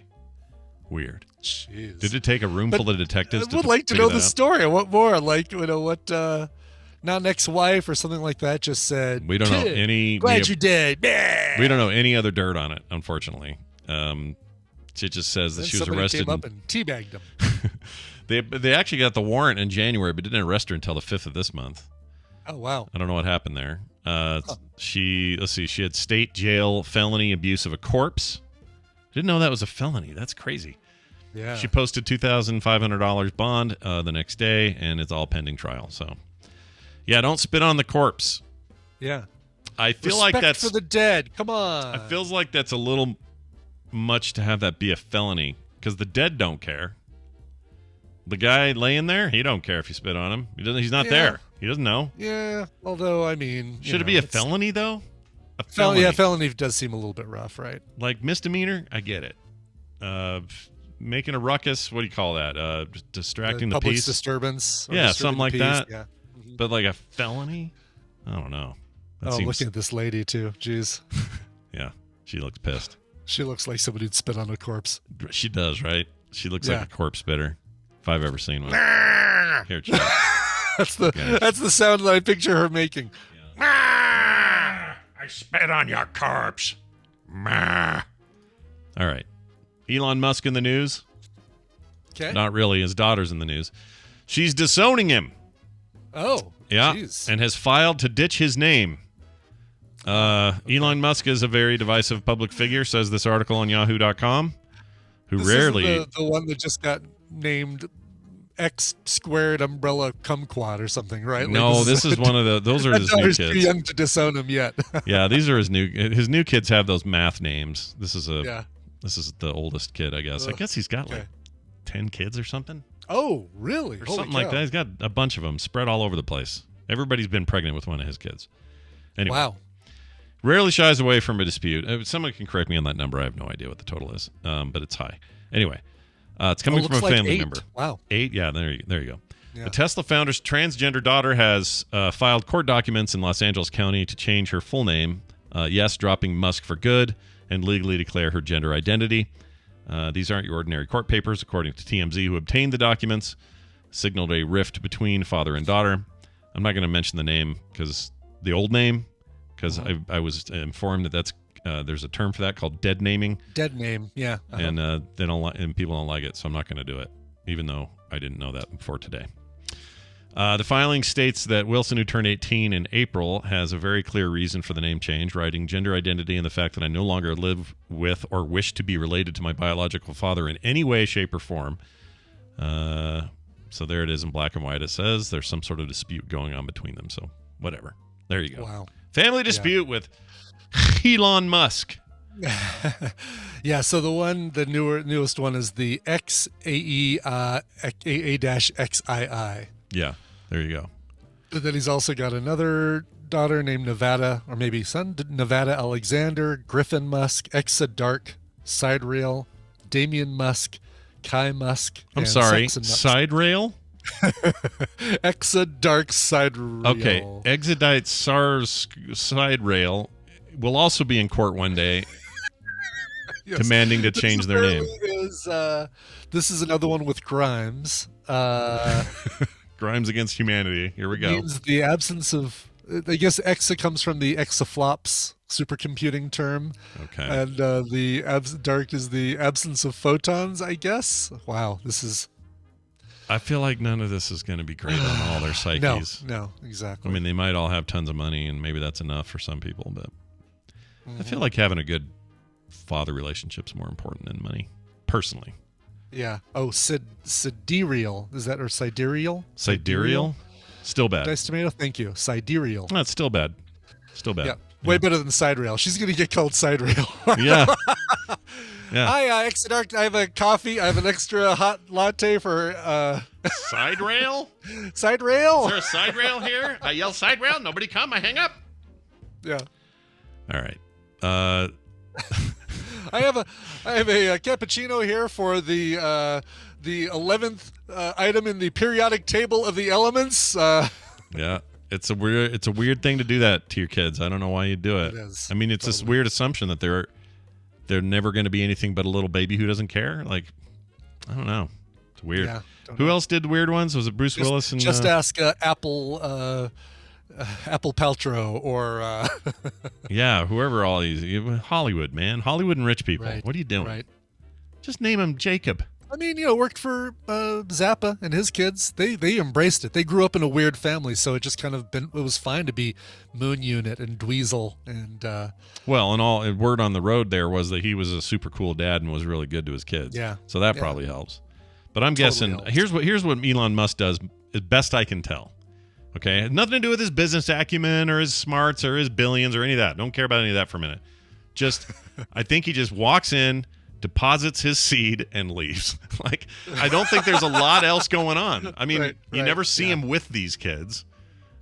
Weird. Jeez. Did it take a room full of detectives? I would like to know the story. What more? Like, what, not an ex-wife or something like that just said, we don't know any. Glad you did. We don't know any other dirt on it, unfortunately. It just says that she was arrested. Came up and teabagged him. They actually got the warrant in January, but didn't arrest her until the 5th of this month. Oh, wow. I don't know what happened there. She had state jail felony abuse of a corpse. Didn't know that was a felony. That's crazy. Yeah. She posted $2,500 bond the next day, and it's all pending trial. So, yeah, don't spit on the corpse. Yeah. I feel Respect like that's for the dead. Come on. It feels like that's a little much to have that be a felony because the dead don't care. The guy laying there, he don't care if you spit on him. He's not there. He doesn't know. Yeah, although, I mean... Should it be a felony, though? A felony. Yeah, felony does seem a little bit rough, right? Like misdemeanor, I get it. Making a ruckus, what do you call that? Distracting the public peace? Disturbance. Yeah, something like that. Yeah. But like a felony? I don't know. Looking at this lady, too. Jeez. Yeah, she looks pissed. She looks like somebody who'd spit on a corpse. She does, right? She looks like a corpse spitter. If I've ever seen one. Here, check. That's the sound that I picture her making. Yeah. I spit on your corpse. All right. Elon Musk in the news. Okay. Not really. His daughter's in the news. She's disowning him. Oh. Yeah. Geez. And has filed to ditch his name. Elon Musk is a very divisive public figure, says this article on yahoo.com. Who this rarely. Isn't the one that just got named X Squared Umbrella Kumquat or something, right? No, this is one of those are his new kids. Too young to disown him yet. Yeah, these are his new kids have those math names. This is the oldest kid, I guess. I guess he's got like 10 kids or something. Oh, really? Or something like that. He's got a bunch of them spread all over the place. Everybody's been pregnant with one of his kids. Anyway. Wow. Rarely shies away from a dispute. Someone can correct me on that number. I have no idea what the total is, but it's high. Anyway, it's coming from a family member. Wow. 8? Yeah, there you go. Yeah. The Tesla founder's transgender daughter has filed court documents in Los Angeles County to change her full name, dropping Musk for good, and legally declare her gender identity. These aren't your ordinary court papers, according to TMZ, who obtained the documents. signaled a rift between father and daughter. I'm not going to mention the name because the old name, because I was informed that there's a term for that called dead naming. Dead name, yeah. And they don't and people don't like it, so I'm not going to do it, even though I didn't know that before today. The filing states that Wilson, who turned 18 in April, has a very clear reason for the name change, writing gender identity and the fact that I no longer live with or wish to be related to my biological father in any way, shape, or form. So there it is in black and white. It says there's some sort of dispute going on between them. So whatever. There you go. Wow. Family dispute with Elon Musk. Yeah, so the newest one is the XAE AA-XII. Yeah, there you go. But then he's also got another daughter named Nevada, or maybe son, Nevada Alexander, Griffin Musk, Exa Dark, Side Rail, Damian Musk, Kai Musk. I'm sorry, Side Rail? Exa Dark Side Rail. Okay, Exadite SARS Side Rail will also be in court one day. Yes. Demanding to change their name. This is another one with Grimes. Grimes against humanity. Here we go. Means the absence of, I guess Exa comes from the exaflops supercomputing term. Okay. And the dark is the absence of photons, I guess. Wow, this is... I feel like none of this is going to be great on all their psyches. No, exactly. I mean, they might all have tons of money, and maybe that's enough for some people, but I feel like having a good father relationship's more important than money, personally. Yeah. Oh, sidereal. Is that, or sidereal? Sidereal? Still bad. Nice tomato. Thank you. Sidereal. No, it's still bad. Still bad. Yeah. Way better than side rail. She's going to get called side rail. Yeah. Yeah. Hi, Extra Dark. I have a coffee. I have an extra hot latte for... Side rail? Side rail? Is there a side rail here? I yell side rail. Nobody come. I hang up. Yeah. All right. I have a cappuccino here for the 11th item in the periodic table of the elements. Yeah, it's a weird thing to do that to your kids. I don't know why you do it. It is. I mean, it's this weird assumption that they're never going to be anything but a little baby who doesn't care. Like, I don't know. It's weird. Yeah, who else did the weird ones? Was it Bruce Willis? And just ask Apple Paltrow or yeah, whoever all these Hollywood, man, Hollywood and rich people. Right, what are you doing? Right. Just name him Jacob. I mean, worked for Zappa and his kids. They embraced it. They grew up in a weird family, so it just kind of it was fine to be Moon Unit and Dweezil and. Well, and all word on the road there was that he was a super cool dad and was really good to his kids. Yeah. So that probably helps. But I'm guessing helps. here's what Elon Musk does, as best I can tell. Okay, nothing to do with his business acumen or his smarts or his billions or any of that. Don't care about any of that for a minute. Just, I think he just walks in, deposits his seed, and leaves. Like, I don't think there's a lot else going on. I mean, you never see him with these kids.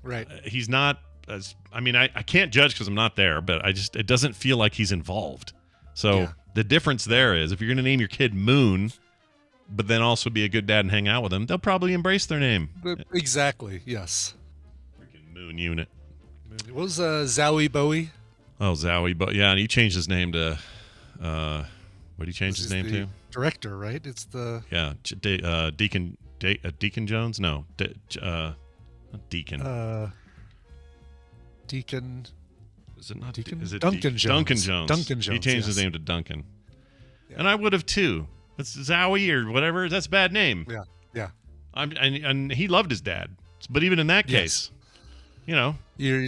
Right. He's not. I can't judge because I'm not there, but it doesn't feel like he's involved. So the difference there is, if you're going to name your kid Moon, but then also be a good dad and hang out with them, they'll probably embrace their name. Exactly. Yes. Freaking Moon Unit. What was Zowie Bowie? Oh, Zowie Bowie. Yeah, and he changed his name to. What did he change his name to? Director, right? It's the. Yeah, Deacon Jones. No, not Deacon. Deacon. Is it not Deacon? Is it Duncan Jones. Duncan Jones. Duncan Jones. He changed his name to Duncan. Yeah. And I would have too. That's Zowie or whatever. That's a bad name. Yeah. Yeah. And he loved his dad. But even in that case, you're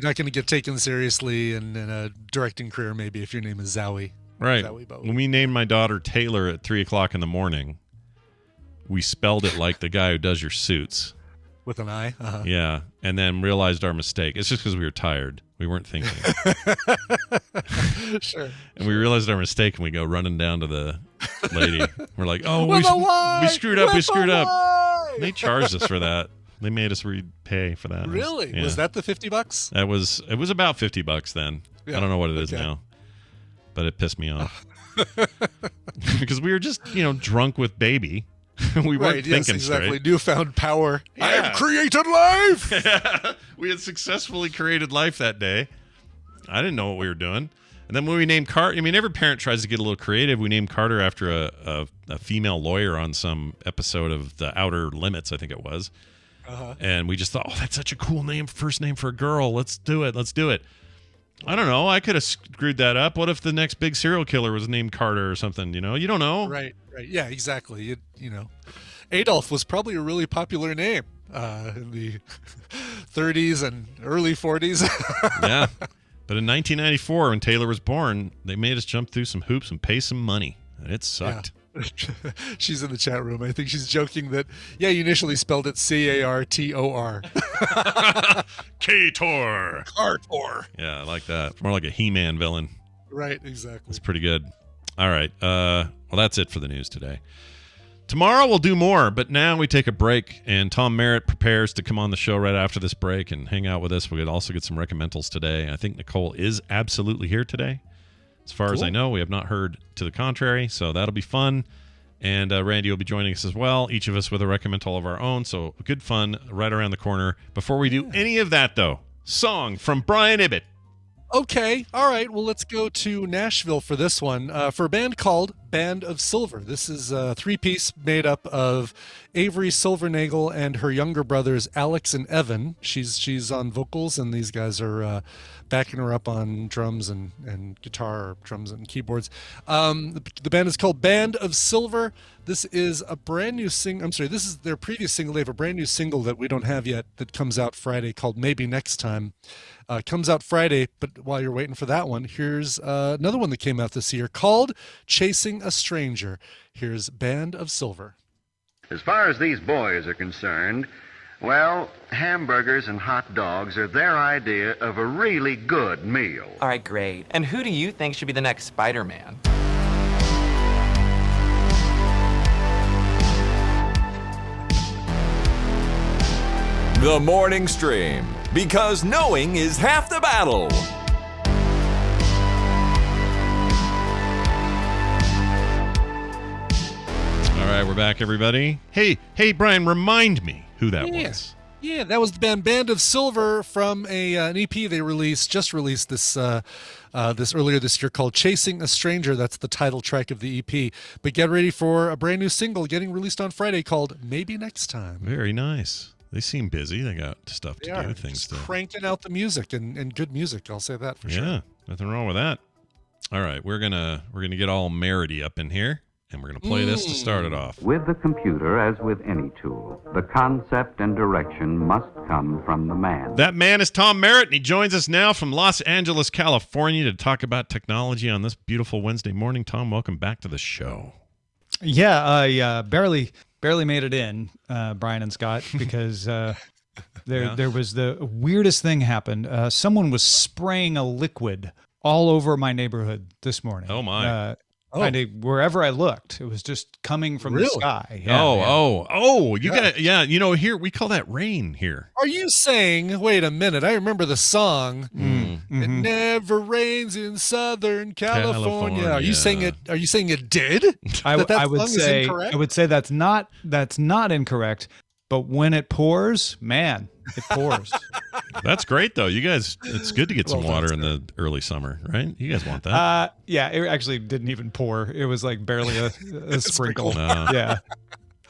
not going to get taken seriously in a directing career, maybe, if your name is Zowie. Right. Zowie Bowie. When we named my daughter Taylor at 3:00 in the morning, we spelled it like the guy who does your suits. With an I? Uh-huh. Yeah. And then realized our mistake. It's just because we were tired. We weren't thinking. Sure. And we realized our mistake, and we go running down to the lady. We're like, oh, we screwed up. We screwed up. And they charged us for that. They made us repay for that. Really? Yeah. Was that the $50? It was about $50 then. Yeah. I don't know what it is now. But it pissed me off. Because we were just, drunk with baby. We weren't thinking exactly. straight. Newfound power. Yeah. I have created life. We had successfully created life that day. I didn't know what we were doing. And then when we named Carter, I mean, every parent tries to get a little creative. We named Carter after a female lawyer on some episode of The Outer Limits, I think it was. And we just thought, oh, that's such a cool name, first name for a girl. Let's do it. I don't know. I could have screwed that up. What if the next big serial killer was named Carter or something? You know, you don't know. Right. Yeah, exactly. You know, Adolf was probably a really popular name in the 30s and early 40s. Yeah. But in 1994, when Taylor was born, they made us jump through some hoops and pay some money. And it sucked. Yeah. She's in the chat room. I think she's joking that, you initially spelled it Cartor. Kator. Cartor. Yeah, I like that. More like a He-Man villain. Right, exactly. It's pretty good. All right. Well, that's it for the news today. Tomorrow we'll do more, but now we take a break, and Tom Merritt prepares to come on the show right after this break and hang out with us. We'll also get some recommendals today. I think Nicole is absolutely here today. As far as I know, we have not heard to the contrary, so that'll be fun. And Randy will be joining us as well, each of us with a recommendal of our own, so good fun right around the corner. Before we do any of that, though, song from Brian Ibbett. Okay, all right. Well, let's go to Nashville for this one. For a band called Band of Silver. This is a three-piece made up of Avery Silvernagel and her younger brothers Alex and Evan. She's on vocals, and these guys are backing her up on drums and guitar, or drums and keyboards. The band is called Band of Silver. This is a brand new this is their previous single. They have a brand new single that we don't have yet that comes out Friday called Maybe Next Time. Comes out Friday, but while you're waiting for that one, here's another one that came out this year called Chasing a Stranger. Here's Band of Silver. As far as these boys are concerned, well, hamburgers and hot dogs are their idea of a really good meal. All right, great. And who do you think should be the next Spider-Man? The Morning Stream, because knowing is half the battle. All right, we're back, everybody. Hey, Brian, remind me who that was. Yeah, that was the Band of Silver from an EP they just released this earlier this year called Chasing a Stranger. That's the title track of the EP. But get ready for a brand new single getting released on Friday called Maybe Next Time. Very nice. They seem busy. They got stuff to do, things to cranking out the music and good music. I'll say that for sure. Yeah, nothing wrong with that. All right, we're gonna get all Merity up in here, and we're gonna play this to start it off. With the computer, as with any tool, the concept and direction must come from the man. That man is Tom Merritt, and he joins us now from Los Angeles, California, to talk about technology on this beautiful Wednesday morning. Tom, welcome back to the show. Yeah, I barely made it in, Brian and Scott, because there was the weirdest thing happened. Someone was spraying a liquid all over my neighborhood this morning. Oh my! Wherever I looked, it was just coming from the sky. Yeah, you got here we call that rain here. Are you saying? Wait a minute! I remember the song. It never rains in Southern California. Are you saying it? Are you saying it did? I would say that's not incorrect. But when it pours, man, it pours. That's great, though. You guys, it's good to get some water in the early summer, right? You guys want that? Yeah, it actually didn't even pour. It was like barely a sprinkle. Yeah.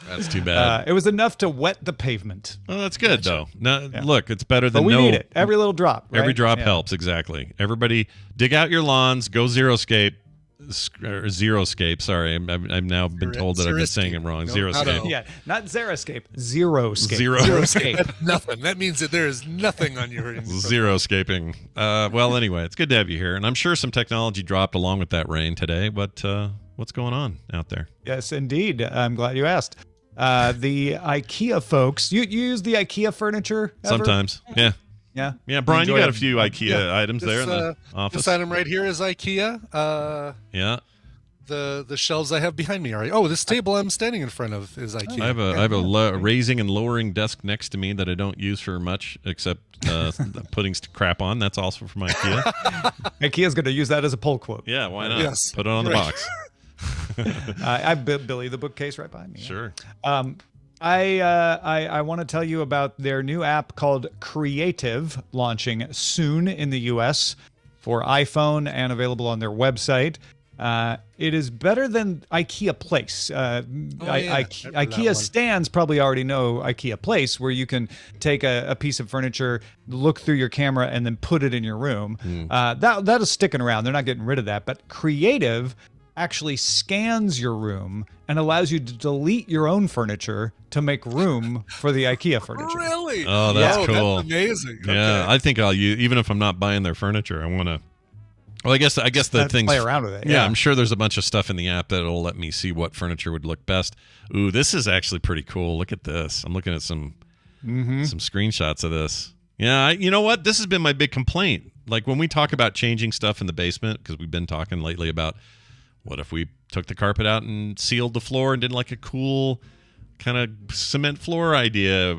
That's too bad. It was enough to wet the pavement. Well, that's good, though. No, look, it's better than but we need it. Every little drop. Right? Every drop helps, exactly. Everybody, dig out your lawns, go Zeroscape. Zeroscape. Sorry, I've now been told that I've been saying it wrong. Zeroscape. Yeah, not Zeroscape. Zeroscape. Zeroscape. Nothing. That means that there is nothing on your Zeroscaping. Well, anyway, it's good to have you here, and I'm sure some technology dropped along with that rain today. But what's going on out there? Yes, indeed. I'm glad you asked. The IKEA folks. You use the IKEA furniture ever? Sometimes. Yeah. Yeah, Brian, you got a few IKEA items there in the office. This item right here is IKEA. The shelves I have behind me are. This table I'm standing in front of is IKEA. I have a raising and lowering desk next to me that I don't use for much except putting crap on. That's also from IKEA. IKEA's going to use that as a pull quote. Yeah, why not? Yes. Put it on the box. I have Billy the bookcase right behind me. Sure. I want to tell you about their new app called Creative, launching soon in the U.S. for iPhone and available on their website. It is better than IKEA Place. IKEA stands probably already know IKEA Place, where you can take a piece of furniture, look through your camera, and then put it in your room. That is sticking around. They're not getting rid of that. But Creative actually scans your room and allows you to delete your own furniture to make room for the IKEA furniture. Really? Oh, that's cool. That's amazing. Yeah, Okay. I think I'll use, even if I'm not buying their furniture, I want to. Well, I guess the things. Play around with it. Yeah, I'm sure there's a bunch of stuff in the app that'll let me see what furniture would look best. Ooh, this is actually pretty cool. Look at this. I'm looking at some screenshots of this. Yeah, you know what? This has been my big complaint. Like when we talk about changing stuff in the basement, because we've been talking lately about what if we took the carpet out and sealed the floor and did like a cool kind of cement floor idea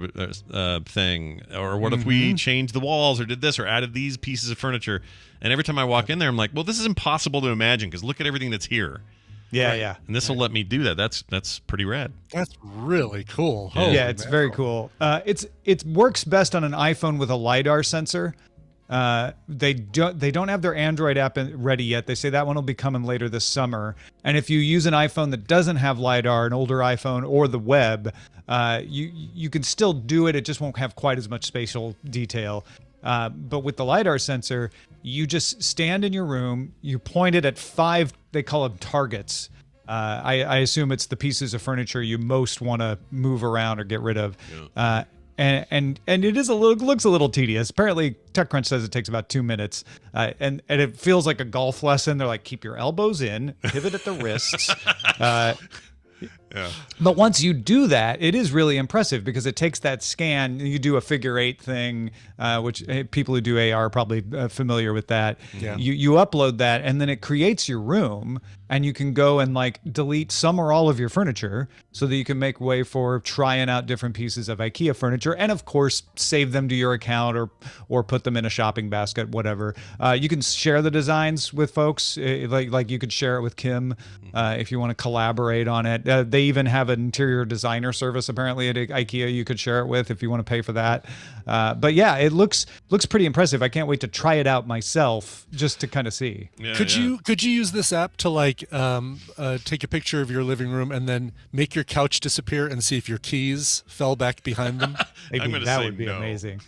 thing, or what if we changed the walls or did this or added these pieces of furniture. And every time I walk in there, I'm like, well, this is impossible to imagine because look at everything that's here. Yeah. And this will let me do that. That's pretty rad. That's really cool. Yeah, it's very cool. It works best on an iPhone with a LiDAR sensor. They don't have their Android app ready yet. They say that one will be coming later this summer. And if you use an iPhone that doesn't have LiDAR, an older iPhone or the web, you can still do it. It just won't have quite as much spatial detail. But with the LiDAR sensor, you just stand in your room, you point it at 5, they call them targets. I assume it's the pieces of furniture you most want to move around or get rid of. Yeah. And it looks a little tedious. Apparently, TechCrunch says it takes about 2 minutes, and it feels like a golf lesson. They're like, keep your elbows in, pivot at the wrists. But once you do that, it is really impressive because it takes that scan. You do a figure 8 thing, which people who do AR are probably familiar with that. Yeah. You upload that, and then it creates your room, and you can go and like delete some or all of your furniture so that you can make way for trying out different pieces of IKEA furniture, and of course save them to your account or put them in a shopping basket, whatever. You can share the designs with folks, like you could share it with Kim if you want to collaborate on it. They even have an interior designer service apparently at IKEA you could share it with if you want to pay for that. But yeah, it looks pretty impressive. I can't wait to try it out myself just to kind of see. Yeah, could you use this app to like take a picture of your living room and then make your couch disappear and see if your keys fell back behind them? That would be amazing.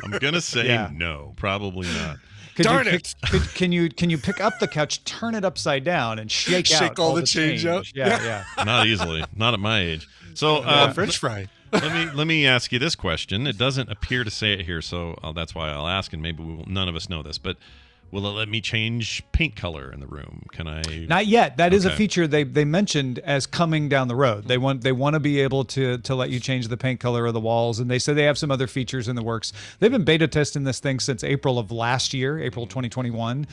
I'm gonna say no, probably not. Darn it! Can you pick up the couch, turn it upside down, and shake out all the change out? Yeah. Not easily. Not at my age. So French fry. let me ask you this question. It doesn't appear to say it here, so that's why I'll ask, and maybe none of us know this, but will it let me change paint color in the room? Can I? Not yet. That is a feature they mentioned as coming down the road. They want to be able to let you change the paint color of the walls, and they said they have some other features in the works. They've been beta testing this thing since April of last year, April 2021.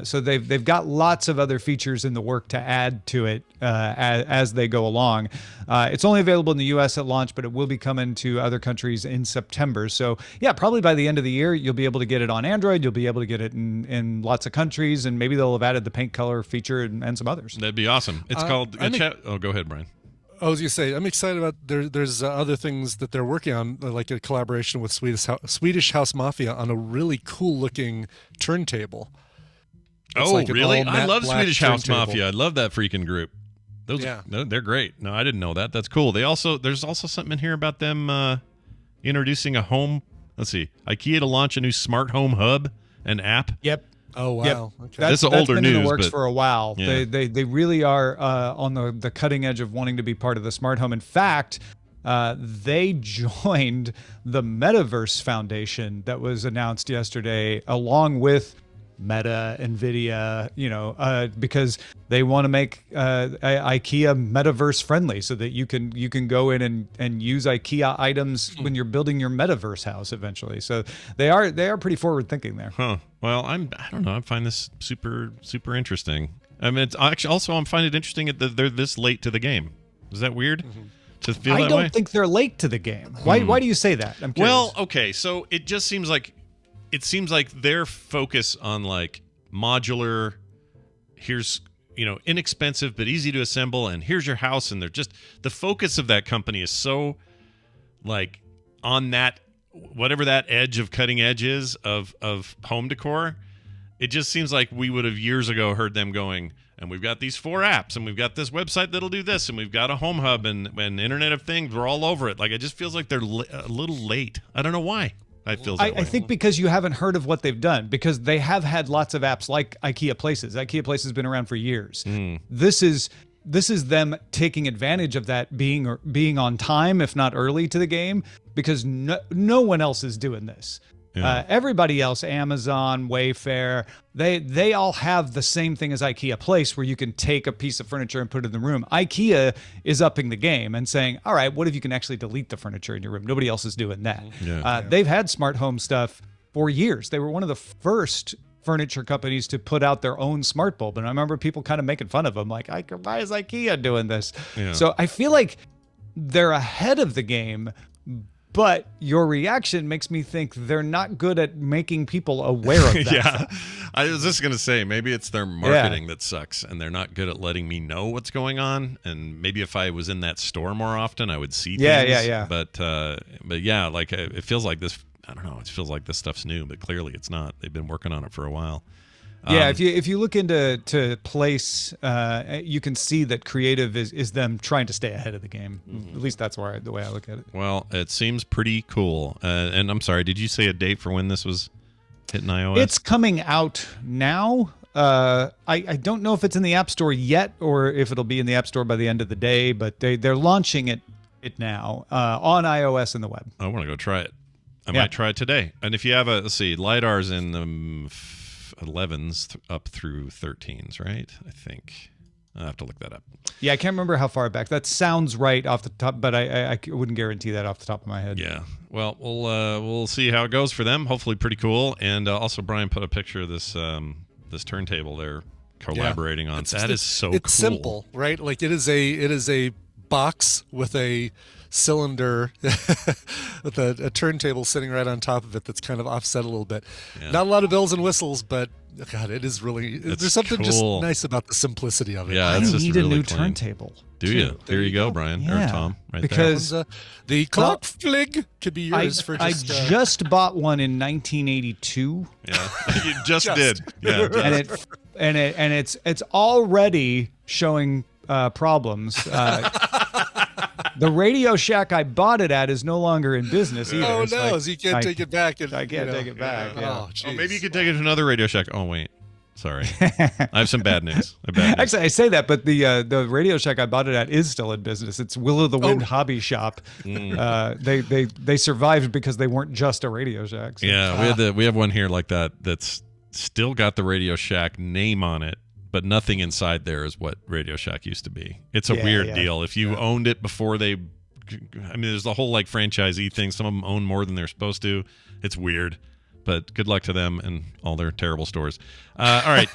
So they've got lots of other features in the work to add to it as they go along. It's only available in the U.S. at launch, but it will be coming to other countries in September. So yeah, probably by the end of the year, you'll be able to get it on Android. You'll be able to get it in lots of countries, and maybe they'll have added the paint color feature and some others. That'd be awesome. It's called. Oh, go ahead, Brian. I was gonna say I'm excited about there's other things that they're working on, like a collaboration with Swedish House Mafia on a really cool looking turntable. It's like really? I love black Swedish House turntable. Mafia. I love that freaking group. They're great. No, I didn't know that. That's cool. There's also something in here about them introducing a home. Let's see, IKEA to launch a new smart home hub and app. Yep. Oh wow. Yep. Okay. That's older been news, in the works but for a while. Yeah. They really are on the cutting edge of wanting to be part of the smart home. In fact, they joined the Metaverse Foundation that was announced yesterday, along with Meta, Nvidia, because they want to make IKEA metaverse friendly, so that you can go in and use IKEA items when you're building your metaverse house eventually. So they are pretty forward thinking there. Huh. Well, I don't know. I find this super interesting. I mean, it's actually also I'm finding it interesting that they're this late to the game. Is that weird? To feel that I don't way? think they're late to the game. Why do you say that? I'm curious. Well, okay, so it just seems like their focus on like modular, here's inexpensive but easy to assemble, and here's your house, and they're just the focus of that company is so like on that whatever that edge of cutting edge is of home decor. It just seems like we would have years ago heard them going, and we've got these 4 apps, and we've got this website that'll do this, and we've got a home hub and Internet of Things. We're all over it. Like, it just feels like they're a little late. I don't know why. I think because you haven't heard of what they've done, because they have had lots of apps like IKEA Places. IKEA Places has been around for years. This is them taking advantage of that, being on time, if not early, to the game, because no one else is doing this. Yeah. Everybody else, Amazon, Wayfair, they all have the same thing as IKEA Place, where you can take a piece of furniture and put it in the room. IKEA is upping the game and saying, all right, what if you can actually delete the furniture in your room? Nobody else is doing that. They've had smart home stuff for years. They were one of the first furniture companies to put out their own smart bulb. And I remember people kind of making fun of them, like, why is IKEA doing this? Yeah. So I feel like they're ahead of the game, but your reaction makes me think they're not good at making people aware of that. Yeah, I was just going to say, maybe it's their marketing that sucks, and they're not good at letting me know what's going on. And maybe if I was in that store more often, I would see things. Yeah. But yeah, like, it feels like this, I don't know, it feels like this stuff's new, but clearly it's not. They've been working on it for a while. Yeah, if you look into Place, you can see that creative is them trying to stay ahead of the game. At least that's the way I look at it. Well, it seems pretty cool. And I'm sorry, did you say a date for when this was hitting iOS? It's coming out now. I don't know if it's in the App Store yet, or if it'll be in the App Store by the end of the day, but they're launching it now on iOS and the web. I want to go try it. I might try it today. And if you have let's see, LiDAR's in the 11s up through 13s, right? I think I'll have to look that up. Yeah, I can't remember how far back. That sounds right off the top, but I wouldn't guarantee that off the top of my head. Yeah. Well, we'll see how it goes for them. Hopefully, pretty cool. And also, Brian put a picture of this this turntable they're collaborating on. That is so cool. It's simple, right? Like it is a box with a cylinder with a turntable sitting right on top of it that's kind of offset a little bit. Yeah. Not a lot of bells and whistles, but God, it is really, there's something just nice about the simplicity of it. Yeah, I it's just need really a new clean. turntable. Do you? There you go, Brian or Tom, right because there. The clock flig could be yours for just... I just bought one in 1982. Yeah, you just did. Yeah, and it's already showing problems. The Radio Shack I bought it at is no longer in business either. Oh no, so you can't take it back. I can't take it back. Yeah. Oh, maybe you could take it to another Radio Shack. Oh wait, sorry, I have some bad news. Actually, I say that, but the Radio Shack I bought it at is still in business. It's Will o' the Wind Hobby Shop. They survived because they weren't just a Radio Shack. So. Yeah, we have one here like that that's still got the Radio Shack name on it, but nothing inside there is what Radio Shack used to be. It's a weird deal. If you owned it before there's the whole like franchisee thing. Some of them own more than they're supposed to. It's weird, but good luck to them and all their terrible stores. All right.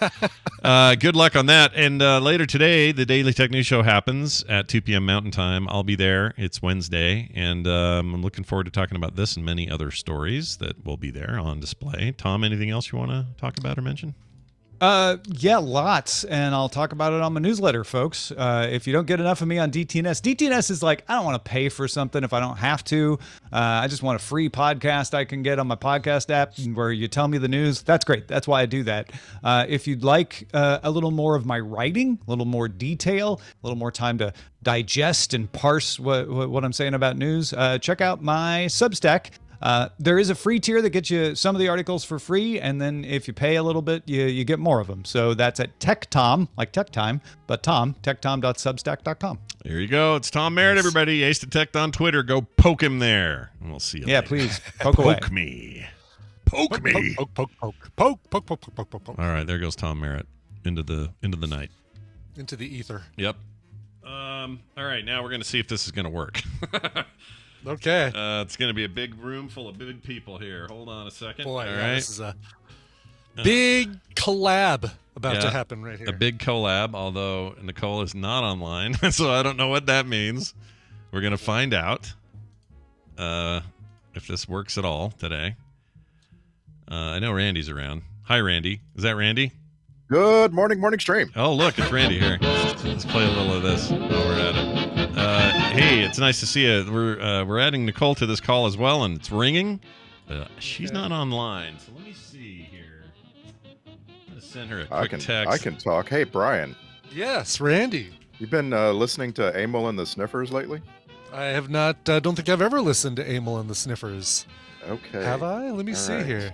Good luck on that. And later today, the Daily Tech News Show happens at 2 p.m. Mountain Time. I'll be there. It's Wednesday, and I'm looking forward to talking about this and many other stories that will be there on display. Tom, anything else you want to talk about or mention? Yeah, lots, and I'll talk about it on my newsletter, folks. If you don't get enough of me on DTNS is like, I don't want to pay for something if I don't have to. I just want a free podcast I can get on my podcast app where you tell me the news. That's great. That's why I do that. If you'd like a little more of my writing, a little more detail, a little more time to digest and parse what I'm saying about news, check out my Substack. There is a free tier that gets you some of the articles for free, and then if you pay a little bit, you get more of them. So that's at TechTom, like Tech Time, but techtom.substack.com. There you go. It's Tom Merritt, everybody. Ace Detect on Twitter. Go poke him there, and we'll see you later. Please. Poke away. Poke me. Poke me. Poke. All right, there goes Tom Merritt into the night. Into the ether. Yep. All right, now we're going to see if this is going to work. Okay. It's going to be a big room full of big people here. Hold on a second. Boy, all right. This is a big collab about to happen right here. A big collab, although Nicole is not online, so I don't know what that means. We're going to find out if this works at all today. I know Randy's around. Hi, Randy. Is that Randy? Good morning stream. Oh, look, it's Randy here. Let's play a little of this while we're at it. Hey, it's nice to see you. We're adding Nicole to this call as well, and it's ringing. She's not online, so let me see here. Send her a I quick can text. I can talk. Hey, Brian. Yes, Randy. You been listening to Amyl and the Sniffers lately? I have not. Don't think I've ever listened to Amyl and the Sniffers. Okay. Have I? Let me All see right. here.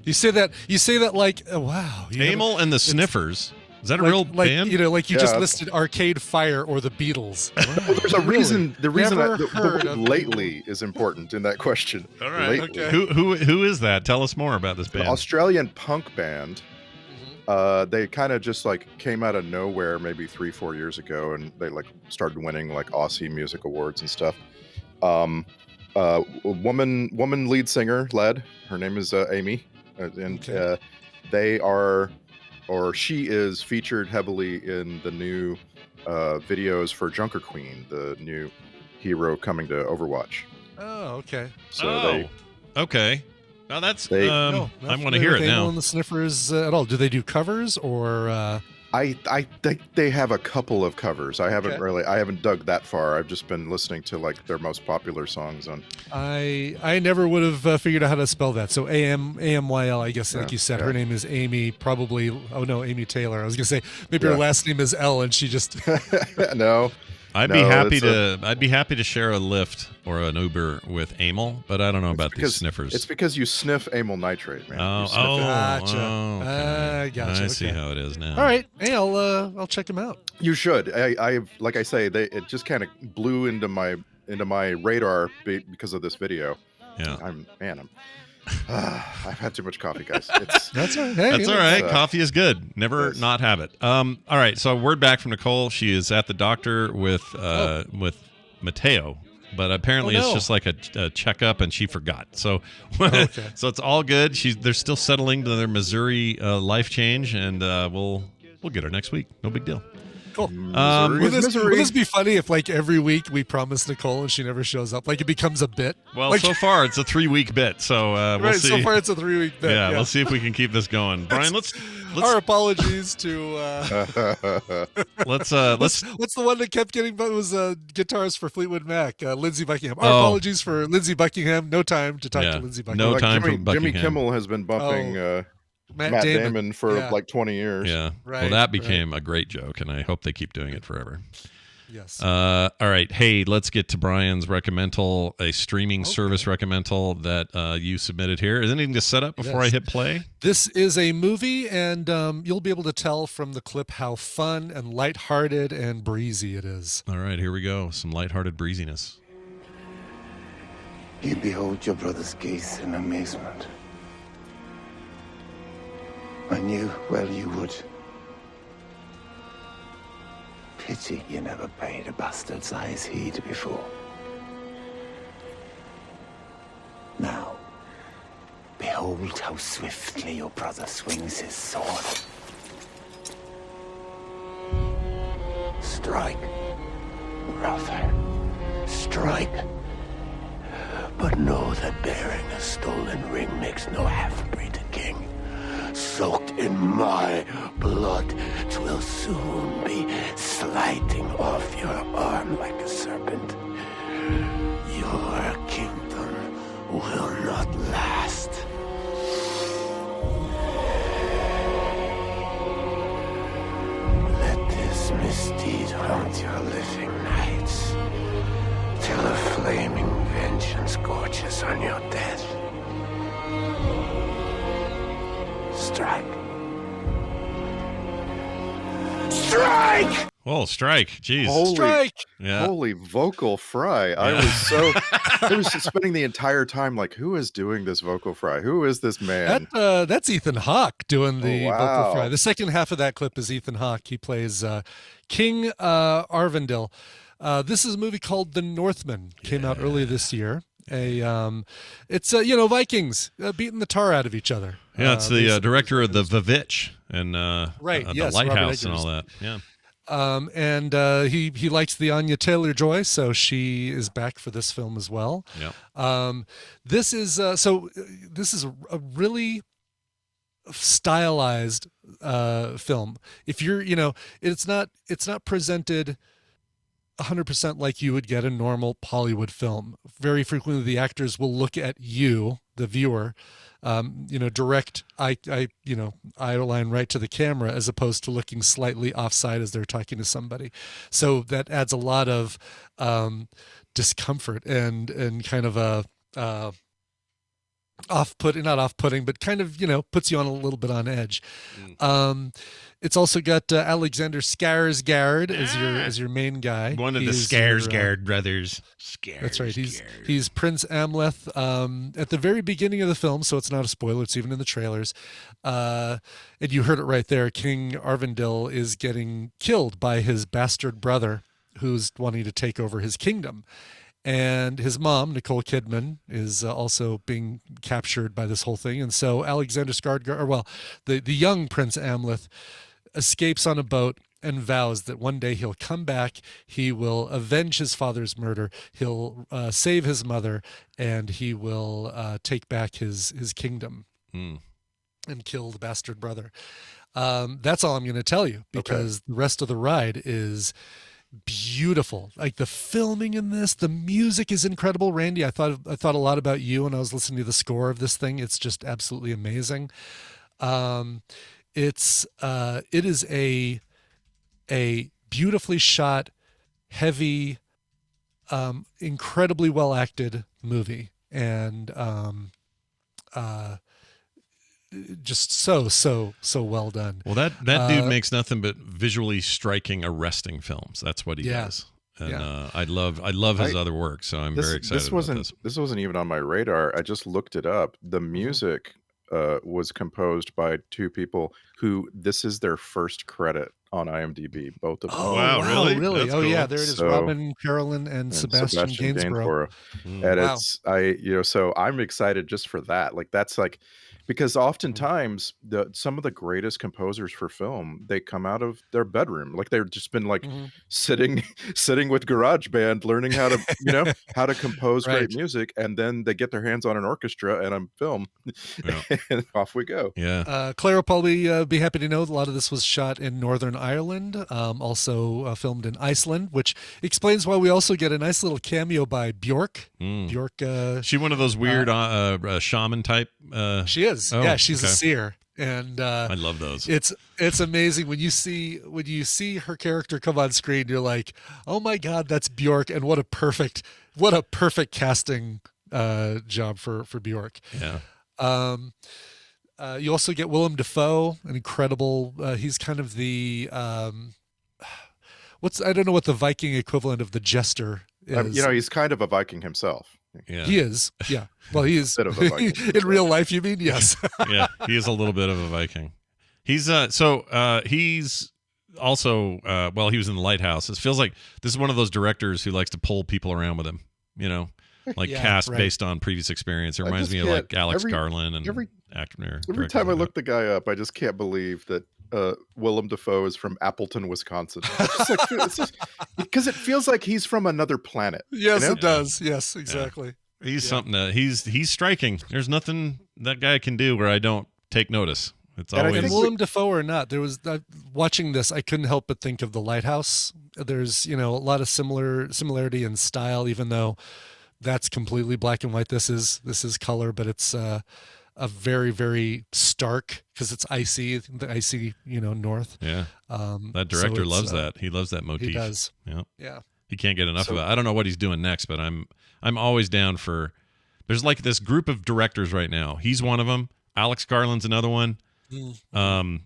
You say that like, wow. Amyl and the Sniffers. Is that a like, real like, band? You know, like you just Yeah. listed Arcade Fire or the Beatles. Well, there's a reason. The reason Never the heard word of lately is important in that question. All right. Lately. Okay. Who is that? Tell us more about this The band. Australian punk band. They kind of just like came out of nowhere maybe 3-4 years ago, and they like started winning like Aussie music awards and stuff. A woman lead singer led. Her name is Amy, and Okay. they are, or she is featured heavily in the new videos for Junker Queen, the new hero coming to Overwatch. Oh, okay. So okay. Now that's They- No, I not want to hear familiar it with Amyl now. and the Sniffers at all. Do they do covers or? I think they have a couple of covers. I haven't Okay. I haven't dug that far. I've just been listening to like their most popular songs on. I never would have figured out how to spell that. So AMYL, I guess, like Yeah, you said, yeah. her name is Amy. Probably. Oh no, Amy Taylor. I was gonna say maybe her Yeah. last name is L, and she just. No. I'd No, be happy it's to. I'd be happy to share a Lyft or an Uber with Amyl, but I don't know about these sniffers. It's because you sniff amyl nitrate, man. Oh, You sniff it. Gotcha. okay. Gotcha. I see Okay. how it is now. All right. Hey, I'll check them out. You should. I like I say, it just kind of blew into my radar because of this video. Yeah. I've had too much coffee, guys. It's That's all right. Hey, That's all right. uh, Coffee is good. Never yes. not have it. All right. So word back from Nicole. She is at the doctor with Mateo, but apparently it's no. just like a checkup, and she forgot. So Okay. so it's all good. They're still settling to their Missouri life change, and we'll get her next week. No big deal. Cool. Missouri Would is Missouri. this be funny if, like, every week we promise Nicole and she never shows up? Like, it becomes a bit. Well, like, so far it's a 3-week bit, so we'll right. see. So far, it's a 3-week bit. yeah, we'll see if we can keep this going. Brian, let's Our apologies to. what's What's the one that kept getting? But was guitars for Fleetwood Mac, Lindsey Buckingham. Our Oh. apologies for Lindsey Buckingham. No time to talk Yeah. to Lindsey Buckingham. No like time Jimmy, for Buckingham. Jimmy Kimmel has been bumping Matt Damon for Yeah. like 20 years. Yeah. Right, well, that became a great joke, and I hope they keep doing it forever. Yes. All right. Hey, let's get to Brian's recommendal, a streaming service recommendal that you submitted here. Is anything to set up before I Yes. hit play? This is a movie, and you'll be able to tell from the clip how fun and lighthearted and breezy it is. All right, here we go. Some lighthearted breeziness. You behold your brother's gaze in amazement. I knew well you would. Pity you never paid a bastard's eyes heed before. Now, behold how swiftly your brother swings his sword. Strike, brother, strike. But know that bearing a stolen ring makes no half-breed a king. Soaked in my blood, 'twill soon be sliding off your arm like a serpent. Your kingdom will not last. Let this misdeed haunt your living nights, till a flaming vengeance gorges on your dead. Strike. Strike! Oh, strike. Jeez. Holy, Yeah. holy vocal fry. I was just spending the entire time like, who is doing this vocal fry? Who is this man? That's Ethan Hawke doing the wow. vocal fry. The second half of that clip is Ethan Hawke. He plays King Arvindil. This is a movie called The Northman. Came out earlier this year. It's Vikings beating the tar out of each other. Yeah, it's the director of the Vivitch and Right, the yes, Robert Lighthouse and Eggers. all that. Yeah. And he likes the Anya Taylor-Joy, so she is back for this film as well. Yeah. This is this is a really stylized film. If you're, it's not presented 100% like you would get a normal Hollywood film. Very frequently, the actors will look at you, the viewer, direct eye line right to the camera, as opposed to looking slightly offside as they're talking to somebody. So that adds a lot of discomfort and kind of a not off-putting, but kind of, puts you on a little bit on edge. It's also got Alexander Skarsgård as your main guy. One of the Skarsgård brothers. That's right. He's Prince Amleth at the very beginning of the film, so it's not a spoiler. It's even in the trailers. And you heard it right there. King Arvindil is getting killed by his bastard brother, who's wanting to take over his kingdom. And his mom, Nicole Kidman, is also being captured by this whole thing. And so Alexander Skarsgård, the young Prince Amleth, escapes on a boat and vows that one day he'll come back, he will avenge his father's murder, he'll save his mother, and he will take back his kingdom and kill the bastard brother. That's all I'm going to tell you, because the rest of the ride is beautiful. Like the filming in this, the music is incredible. Randy, I thought a lot about you when I was listening to the score of this thing. It's just absolutely amazing. It is a beautifully shot, heavy, incredibly well acted movie, and just so well done. Well, that dude makes nothing but visually striking, arresting films. That's what he does. And I love his other work, so I'm very excited about this. This wasn't even on my radar. I just looked it up. The music was composed by two people who this is their first credit on IMDb. Both of them. Oh, wow, really? That's cool. Yeah, there it is. Robin Carolyn and Sebastian Gainsborough. And so I'm excited just for that. Like that's like, because oftentimes some of the greatest composers for film, they come out of their bedroom. Like they've just been like sitting with GarageBand, learning how to, how to compose great music. And then they get their hands on an orchestra and a film and off we go. Yeah. Claire will probably be happy to know a lot of this was shot in Northern Ireland, also filmed in Iceland, which explains why we also get a nice little cameo by Bjork. Bjork. She one of those weird shaman type. She is. Yeah, she's a seer, and I love those. It's amazing when you see her character come on screen. You're like, oh my god, that's Bjork, and what a perfect casting job for Bjork. Yeah. You also get Willem Dafoe, an incredible. He's kind of the I don't know what the Viking equivalent of the Jester is. He's kind of a Viking himself. Yeah. He is. Yeah. Well, he is. Bit of a Viking. In real life, you mean? Yes. Yeah, he is a little bit of a Viking. He's he's also he was in The Lighthouse. It feels like this is one of those directors who likes to pull people around with him. Cast based on previous experience. It reminds me of like Alex Garland and every actor. Time I look the guy up, I just can't believe that Willem Dafoe is from Appleton, Wisconsin. Because it feels like he's from another planet. Yes, it does. Yes, exactly. Yeah. He's something that he's striking. There's nothing that guy can do where I don't take notice. It's always Willem Dafoe or not. There was watching this, I couldn't help but think of The Lighthouse. There's a lot of similarity in style, even though that's completely black and white. This is color, but it's a very, very stark because it's icy, the icy, north. Yeah. That director loves that. He loves that motif. He does. Yeah. He can't get enough of it. I don't know what he's doing next, but I'm always down for. There's like this group of directors right now. He's one of them. Alex Garland's another one. I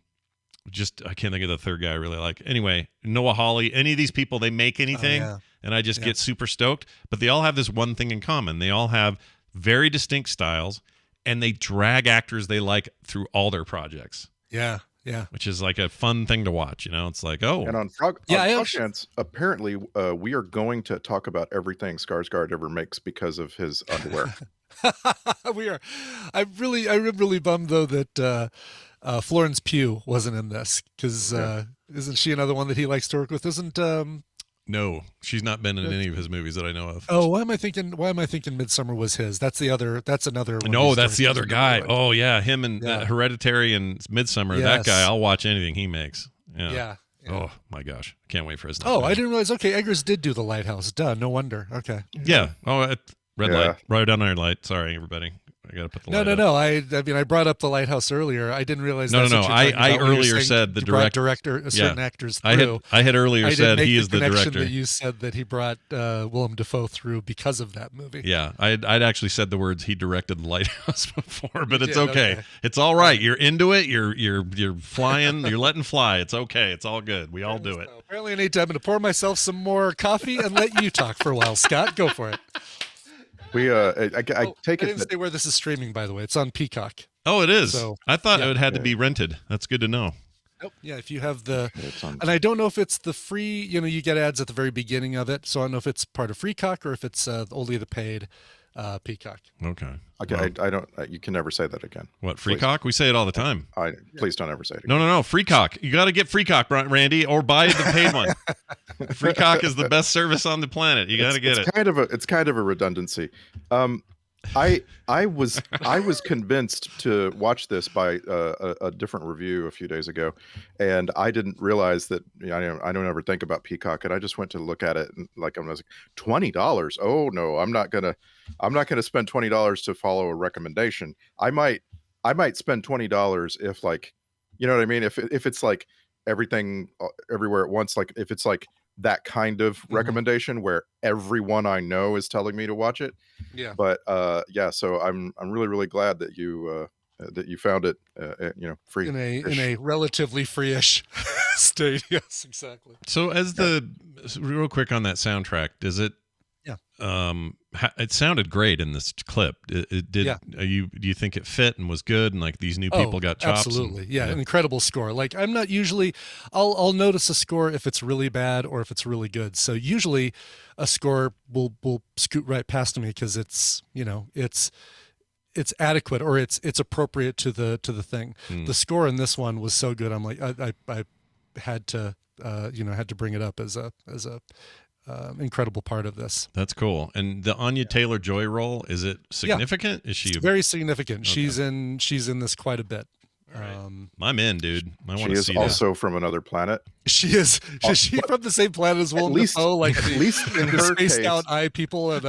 can't think of the third guy I really like. Anyway, Noah Hawley. Any of these people, they make anything, and I just get super stoked. But they all have this one thing in common. They all have very distinct styles, and they drag actors they like through all their projects. Yeah, yeah. Which is like a fun thing to watch. It's like, oh. And on Frogpants, apparently we are going to talk about everything Skarsgård ever makes because of his underwear. We are. I'm really bummed though that Florence Pugh wasn't in this because isn't she another one that he likes to work with? Isn't No, she's not been in any of his movies that I know of. Oh, why am I thinking Midsommar was his? That's another one. No, that's the other guy. Oh yeah, him and Hereditary and Midsommar. Yes. That guy, I'll watch anything he makes. Yeah. Oh my gosh, I can't wait for his next I didn't realize. Okay, Eggers did do The Lighthouse. Duh, no wonder. Okay. Yeah. Oh, red light. Right down our light. Sorry, everybody. I got to put the No. I mean, I brought up the lighthouse earlier. I didn't realize. No. That's what you're talking I about when you're earlier saying said the you brought director. certain actors through. I had earlier said he is the connection director. That you said that he brought Willem Dafoe through because of that movie. Yeah, I'd actually said the words he directed the lighthouse before, but it's Yeah, okay. It's all right. You're into it. You're flying. You're letting fly. It's okay. It's all good. We all do it. Apparently, I need to. I'm going to pour myself some more coffee and let you talk for a while. Scott, go for it. We I take I it didn't that say where this is streaming, by the way. It's on Peacock. Oh, it is. So, I thought it had to be rented. That's good to know. Nope. Yeah, if you have the, and I don't know if it's the free. You get ads at the very beginning of it, so I don't know if it's part of Freecock or if it's only the paid Peacock. Okay. Okay, I don't. You can never say that again. What, Freecock? We say it all the time. Please don't ever say it again. No. Freecock. You got to get Freecock, Randy, or buy the paid one. Freecock is the best service on the planet. You got to get it. It's kind of a redundancy. I was convinced to watch this by a different review a few days ago, and I didn't realize that. I don't ever think about Peacock, and I just went to look at it, and I was like, $20. Oh no, I'm not gonna spend $20 to follow a recommendation. I might spend $20 if, like, you know what I mean. If it's like everything everywhere at once, like if it's like that kind of recommendation where everyone I know is telling me to watch it. Yeah. But so I'm really glad that you found it free in a relatively free-ish state. Yes, exactly. So real quick on that soundtrack, does it? Yeah. It sounded great in this clip. It did. Yeah. Do you think it fit and was good? And like these new people got chops. Absolutely. Yeah. An incredible score. Like, I'm not usually. I'll notice a score if it's really bad or if it's really good. So usually, a score will scoot right past me because it's it's adequate or it's appropriate to the thing. The score in this one was so good. I'm like I had to had to bring it up as a incredible part of this. That's cool. And the Anya Taylor-Joy role, is it significant? Yeah. Is she It's very significant? Okay. She's in this quite a bit. I'm in, dude. I want to see that. She is also from another planet. She is. Is she from the same planet as Willem Dafoe? Like at least in her spaced case, out eye people. And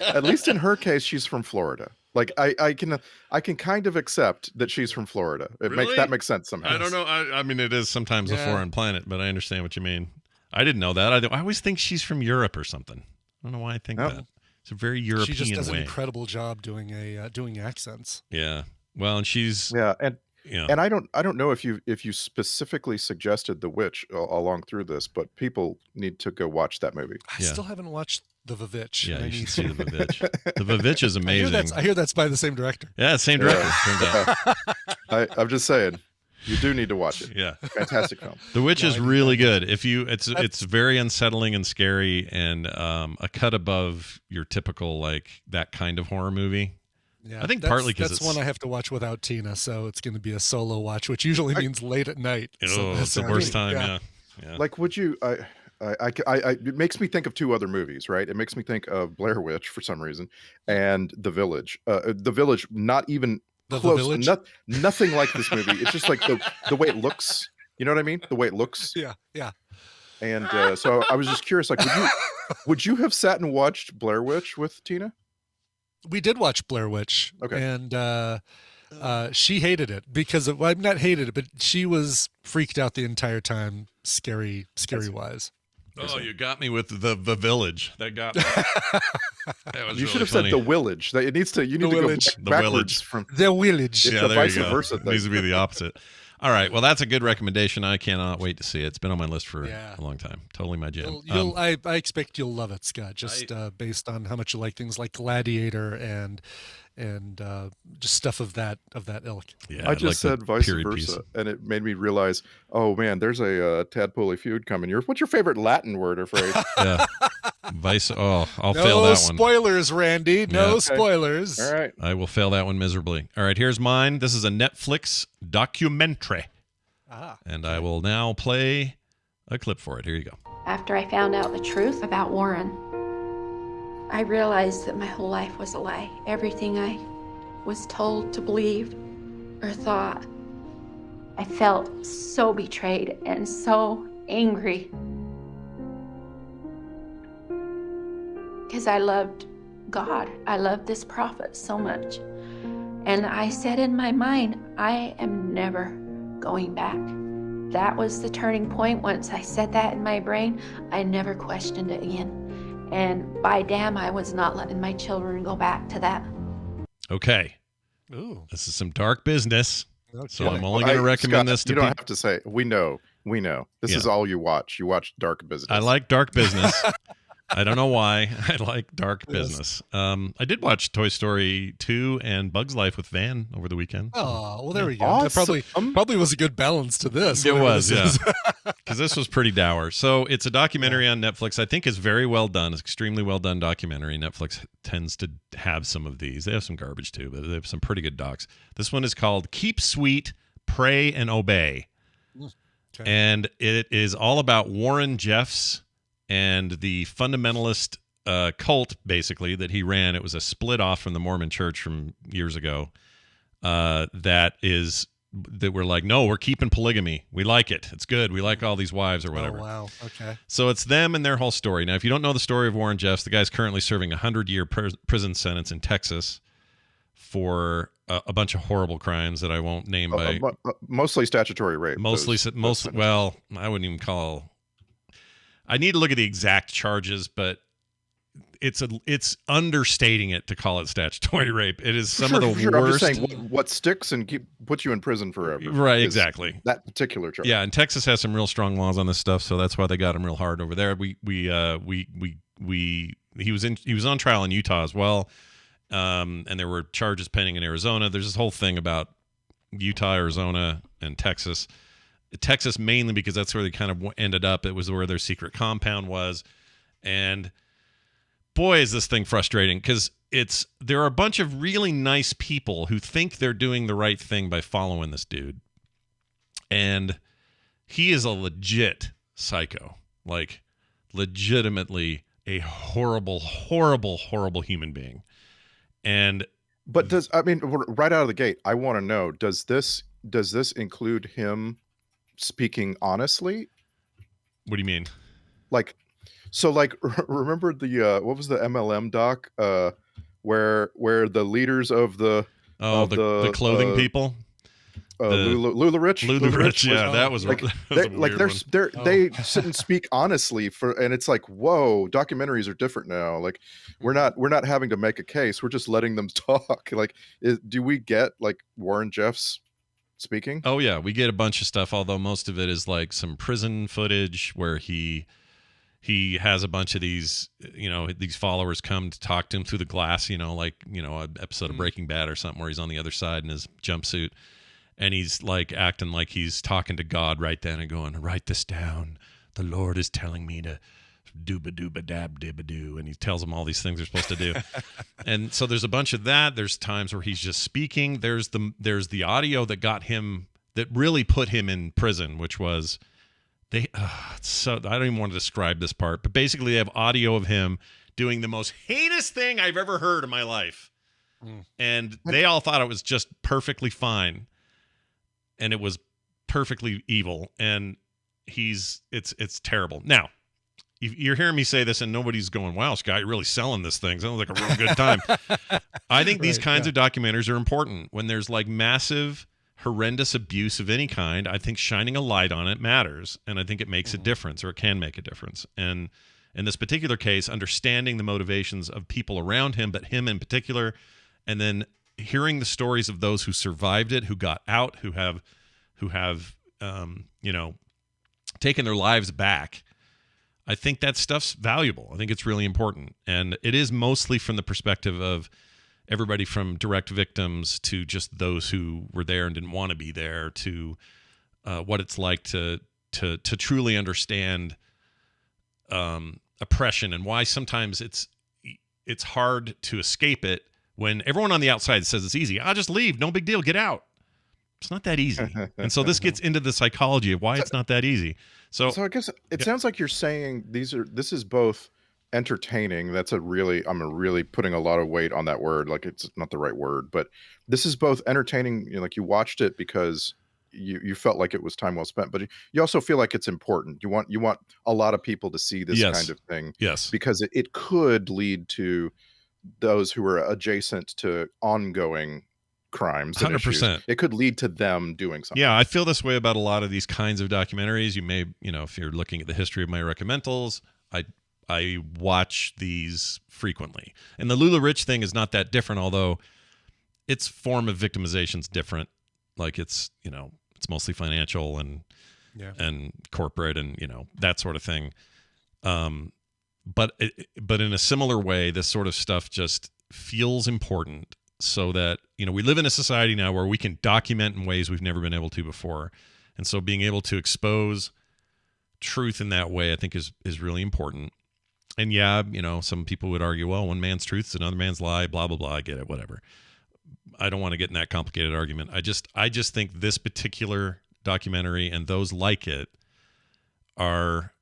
at least in her case, she's from Florida. Like I can kind of accept that she's from Florida. That makes sense somehow. I don't know. I mean, it is sometimes a foreign planet, but I understand what you mean. I didn't know that. I always think she's from Europe or something. I don't know why I think that. It's a very European way. She just does an incredible job doing accents. Yeah. Well, and she's and I don't know if you specifically suggested The Witch along through this, but people need to go watch that movie. I still haven't watched The Vavitch. Yeah, you should see The Vavitch. The Vavitch is amazing. I hear that's by the same director. Yeah, same director. Turns out. I'm just saying. You do need to watch it. Yeah, fantastic film. The Witch is really good. It's very unsettling and scary, and a cut above your typical like that kind of horror movie. Yeah, I think partly because that's one I have to watch without Tina, so it's going to be a solo watch, which usually means late at night. Oh, it's the worst time. Yeah. Like, would you? It makes me think of two other movies, right? It makes me think of Blair Witch for some reason, and The Village. The Village, not even. Close. Nothing like this movie. It's just like the way it looks. You know what I mean? The way it looks. Yeah. And so I was just curious, like, would you have sat and watched Blair Witch with Tina? We did watch Blair Witch. Okay. And she hated it because not hated it, but she was freaked out the entire time, scary wise. Oh, you got me with the Village. That got me. That was you should really have funny. said The Village. You need to go backwards from The Village. Yeah, the there vice you go. versa It thing. needs to be the opposite. All right. Well, that's a good recommendation. I cannot wait to see it. It's been on my list for a long time. Totally my jam. I expect you'll love it, Scott, just based on how much you like things like Gladiator and just stuff of that ilk. Yeah, I just like said vice period versa, piece. and it made me realize, oh man, there's a tadpoley feud coming. What's your favorite Latin word or phrase? Yeah. Vice. Oh, I'll No fail that one. spoilers, Randy. No Yeah. spoilers. All right. I will fail that one miserably. All right, here's mine. This is a Netflix documentary. And I will now play a clip for it. Here you go. After I found out the truth about Warren, I realized that my whole life was a lie. Everything I was told to believe or thought. I felt so betrayed and so angry. Because I loved God. I loved this prophet so much. And I said in my mind, I am never going back. That was the turning point. Once I said that in my brain, I never questioned it again. And by damn, I was not letting my children go back to that. Okay. Ooh. This is some dark business. Okay. So I'm only going to recommend Scott, this to you people. don't have to say, we know. This is all you watch. You watch dark business. I like dark business. I don't know why. I like dark business. I did watch Toy Story 2 and Bug's Life with Van over the weekend. Oh, well, there we go. Awesome. That probably was a good balance to this. It whatever was, this yeah. is. Because this was pretty dour. So it's a documentary on Netflix. I think it's very well done. It's extremely well done documentary. Netflix tends to have some of these. They have some garbage too, but they have some pretty good docs. This one is called Keep Sweet, Pray and Obey. Okay. And it is all about Warren Jeffs and the fundamentalist cult, basically, that he ran. It was a split off from the Mormon church from years ago. That we're like, no, we're keeping polygamy. We like it. It's good. We like all these wives or whatever. Oh, wow. Okay. So it's them and their whole story. Now, if you don't know the story of Warren Jeffs, the guy's currently serving a 100-year prison sentence in Texas for a bunch of horrible crimes that I won't name by. Mostly statutory rape. Mostly. Well, I wouldn't even call. I need to look at the exact charges, but it's understating it to call it statutory rape. It is some of the worst. I'm just saying what sticks and puts you in prison forever. Right, exactly. That particular charge. Yeah, and Texas has some real strong laws on this stuff, so that's why they got him real hard over there. He was on trial in Utah as well, and there were charges pending in Arizona. There's this whole thing about Utah, Arizona, and Texas. Texas mainly because that's where they kind of ended up. It was where their secret compound was, and boy, is this thing frustrating because there are a bunch of really nice people who think they're doing the right thing by following this dude, and he is a legit psycho, like legitimately a horrible, horrible, horrible human being. But right out of the gate, I want to know, does this include him speaking honestly? What do you mean? Remember the what was the MLM doc where the leaders of the clothing people, LuLaRich, yeah, that was they sit and speak honestly and it's like, whoa, documentaries are different now. Like we're not having to make a case, we're just letting them talk. Like, do we get like Warren Jeffs speaking? Oh yeah, we get a bunch of stuff, although most of it is like some prison footage where he has a bunch of these followers come to talk to him through the glass, an episode of Breaking Bad or something where he's on the other side in his jumpsuit and he's like acting like he's talking to God right then and going, write this down. The Lord is telling me to dooba dooba dab dibba doo, and he tells them all these things they're supposed to do. And so there's a bunch of that. There's times where he's just speaking. There's the audio that got him, that really put him in prison, which was so I don't even want to describe this part, but basically they have audio of him doing the most heinous thing I've ever heard in my life. And they all thought it was just perfectly fine. And it was perfectly evil. And it's terrible. Now, you're hearing me say this and nobody's going, wow, Scott, you're really selling this thing. Sounds like a real good time. I think these kinds of documentaries are important. When there's like massive, horrendous abuse of any kind, I think shining a light on it matters. And I think it makes a difference, or it can make a difference. And in this particular case, understanding the motivations of people around him, but him in particular, and then hearing the stories of those who survived it, who got out, who have taken their lives back. I think that stuff's valuable. I think it's really important. And it is mostly from the perspective of everybody from direct victims to just those who were there and didn't want to be there, to what it's like to truly understand oppression, and why sometimes it's hard to escape it when everyone on the outside says it's easy. I'll just leave. No big deal. Get out. It's not that easy. And so this gets into the psychology of why it's not that easy. So I guess it sounds like you're saying this is both entertaining. I'm really putting a lot of weight on that word. Like, it's not the right word, but this is both entertaining. Like, you watched it because you felt like it was time well spent, but you also feel like it's important. You want a lot of people to see this kind of thing. Yes. Because it could lead to those who are adjacent to ongoing crimes and issues. 100%. It could lead to them doing something. Yeah, I feel this way about a lot of these kinds of documentaries. You may, if you're looking at the history of my recommendals, I watch these frequently. And the Lula Rich thing is not that different, although its form of victimization is different. Like it's mostly financial and corporate and that sort of thing. But in a similar way, this sort of stuff just feels important, so that we live in a society now where we can document in ways we've never been able to before, and so being able to expose truth in that way, I think, is really important. And some people would argue, well, one man's truth is another man's lie, blah blah blah. I get it, whatever. I don't want to get in that complicated argument. I just think this particular documentary and those like it are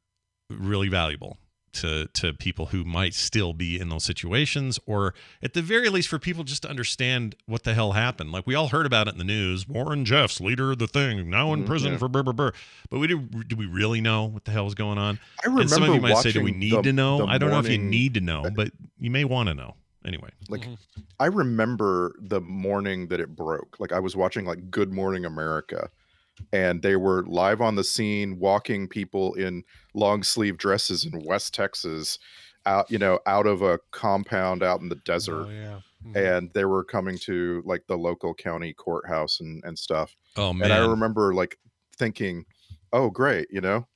really valuable to people who might still be in those situations, or at the very least for people just to understand what the hell happened. Like, we all heard about it in the news. Warren Jeffs, leader of the thing, now in prison for burr. But do we really know what the hell was going on? I remember, and some of you might say, do we need to know? I don't know if you morning- need to know, but you may want to know. Anyway, I remember the morning that it broke. Like, I was watching like Good Morning America, and they were live on the scene, walking people in long sleeve dresses in West Texas out of a compound out in the desert. And they were coming to like the local county courthouse and stuff. Oh man. And I remember like thinking, oh great,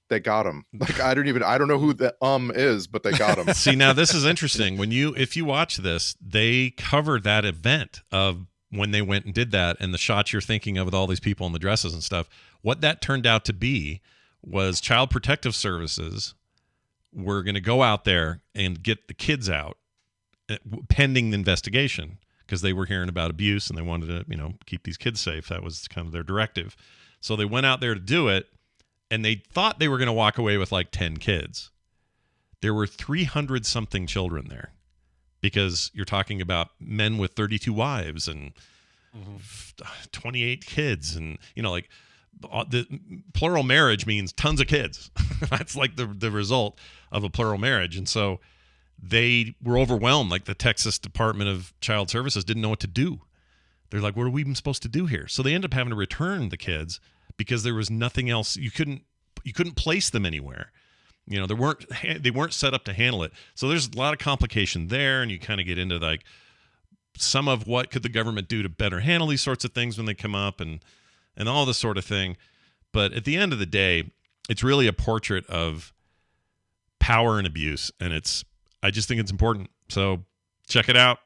they got him. Like, I don't know who the is, but they got him. See, now this is interesting. If you watch this, they cover that event of when they went and did that, and the shots you're thinking of with all these people in the dresses and stuff. What that turned out to be was Child Protective Services were going to go out there and get the kids out pending the investigation, because they were hearing about abuse and they wanted to, keep these kids safe. That was kind of their directive. So they went out there to do it, and they thought they were going to walk away with like 10 kids. There were 300 something children there, because you're talking about men with 32 wives and 28 kids, and the plural marriage means tons of kids. That's like the result of a plural marriage. And so they were overwhelmed. Like, the Texas Department of Child Services didn't know what to do. They're like, what are we even supposed to do here? So they ended up having to return the kids, because there was nothing else. You couldn't place them anywhere. They weren't set up to handle it. So there's a lot of complication there, and you kind of get into like some of what could the government do to better handle these sorts of things when they come up, and all this sort of thing. But at the end of the day, it's really a portrait of power and abuse, and I just think it's important. So check it out.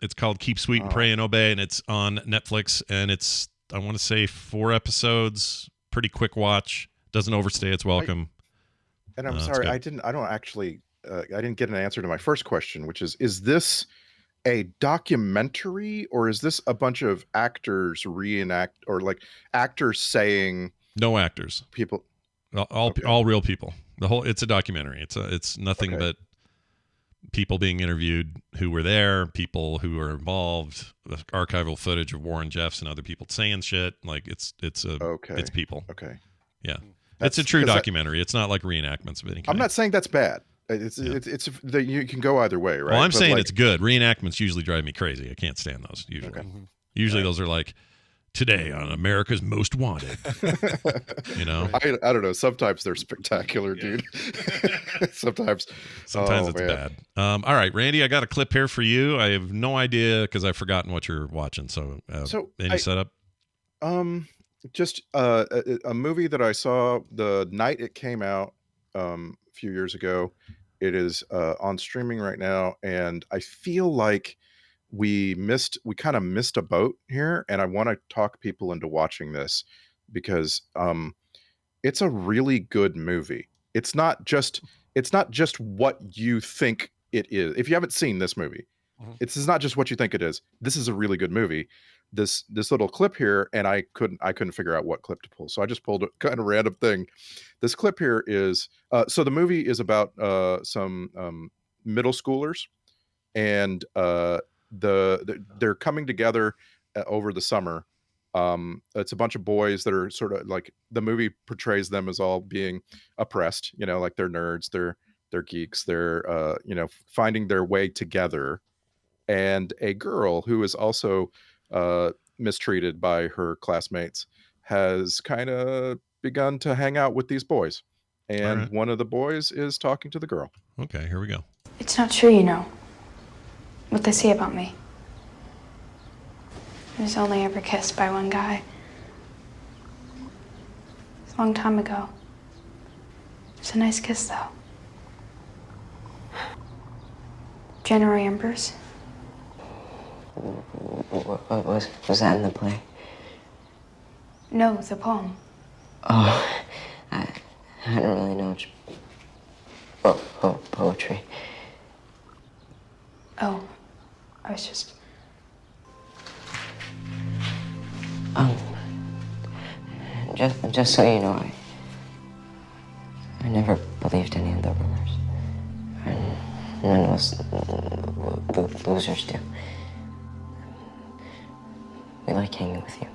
It's called Keep Sweet and Pray and Obey, and it's on Netflix, and it's, I want to say, 4 episodes, pretty quick watch, doesn't overstay its welcome. And I'm sorry, I didn't get an answer to my first question, which is this a documentary, or is this a bunch of actors reenact, or like actors saying? No actors. People. All real people. It's a documentary. It's nothing but people being interviewed who were there, people who were involved, archival footage of Warren Jeffs and other people saying shit. Like, it's people. Okay. Yeah. It's a true documentary. It's not like reenactments of any kind. I'm not saying that's bad. It's you can go either way, right? Well, I'm saying it's good. Reenactments usually drive me crazy. I can't stand those usually. Okay. Usually those are like, today on America's Most Wanted. I don't know. Sometimes they're spectacular, dude. Sometimes it's bad. All right, Randy, I got a clip here for you. I have no idea, because I've forgotten what you're watching. So any setup? Just a movie that I saw the night it came out a few years ago. It is on streaming right now, and I feel like we kind of missed a boat here, and I want to talk people into watching this, because it's a really good movie. It's not just what you think it is. If you haven't seen this movie, this is not just what you think it is. This is a really good movie. This little clip here, and I couldn't figure out what clip to pull, so I just pulled a kind of random thing. This clip here is so the movie is about some middle schoolers, and they're coming together over the summer. It's a bunch of boys that are sort of like, the movie portrays them as all being oppressed, like they're nerds, they're geeks, they're finding their way together, and a girl who is also mistreated by her classmates, has kind of begun to hang out with these boys. And one of the boys is talking to the girl. Okay, here we go. It's not true, you know, what they say about me. I was only ever kissed by one guy. It's a long time ago. It's a nice kiss, though. January Embers. What was that in the play? No, the poem. Oh, I don't really know much poetry. Oh, I was just... Just so you know, I never believed any of the rumors. And none of us losers do. We like hanging with you.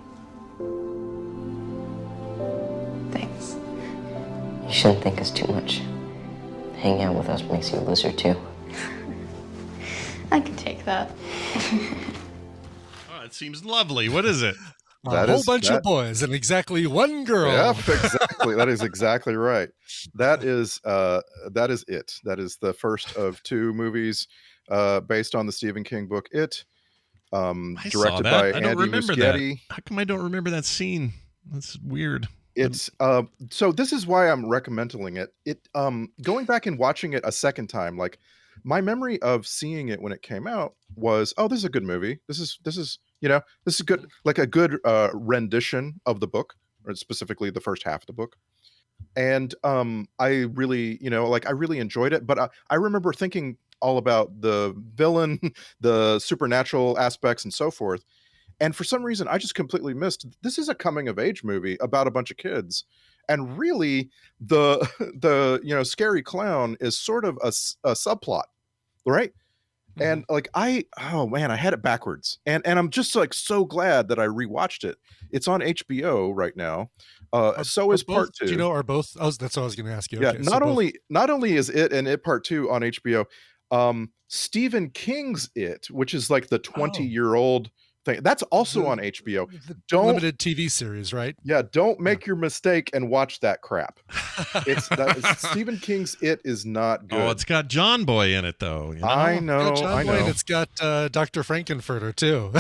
Thanks. You shouldn't think us too much. Hanging out with us makes you a loser too. I can take that. Oh, it seems lovely. What is it? A whole bunch of boys and exactly one girl. Yep, exactly. That is exactly right. That is it. That is the first of 2 movies based on the Stephen King book It. Directed by I don't Andy remember Muschietti. that. How come I don't remember that scene? That's weird. It's so this is why I'm recommending it. Going back and watching it a second time, like my memory of seeing it when it came out was, oh, this is a good movie. This is good, like a good rendition of the book, or specifically the first half of the book. And I really, I really enjoyed it. But I remember thinking all about the villain, the supernatural aspects, and so forth. And for some reason, I just completely missed. This is a coming of age movie about a bunch of kids, and really, the scary clown is sort of a subplot, right? And like I had it backwards, and I'm just like so glad that I rewatched it. It's on HBO right now. So is part 2. Do you know, are both? That's what I was going to ask you. Yeah, Okay, not only is it and It Part 2 on HBO, Stephen King's It, which is like the 20-year-old thing, that's also on HBO. Limited TV series, right? Yeah, don't make your mistake and watch that crap. Stephen King's It is not good. Oh, it's got John Boy in it, though. I know. And it's got Dr. Frankenfurter too.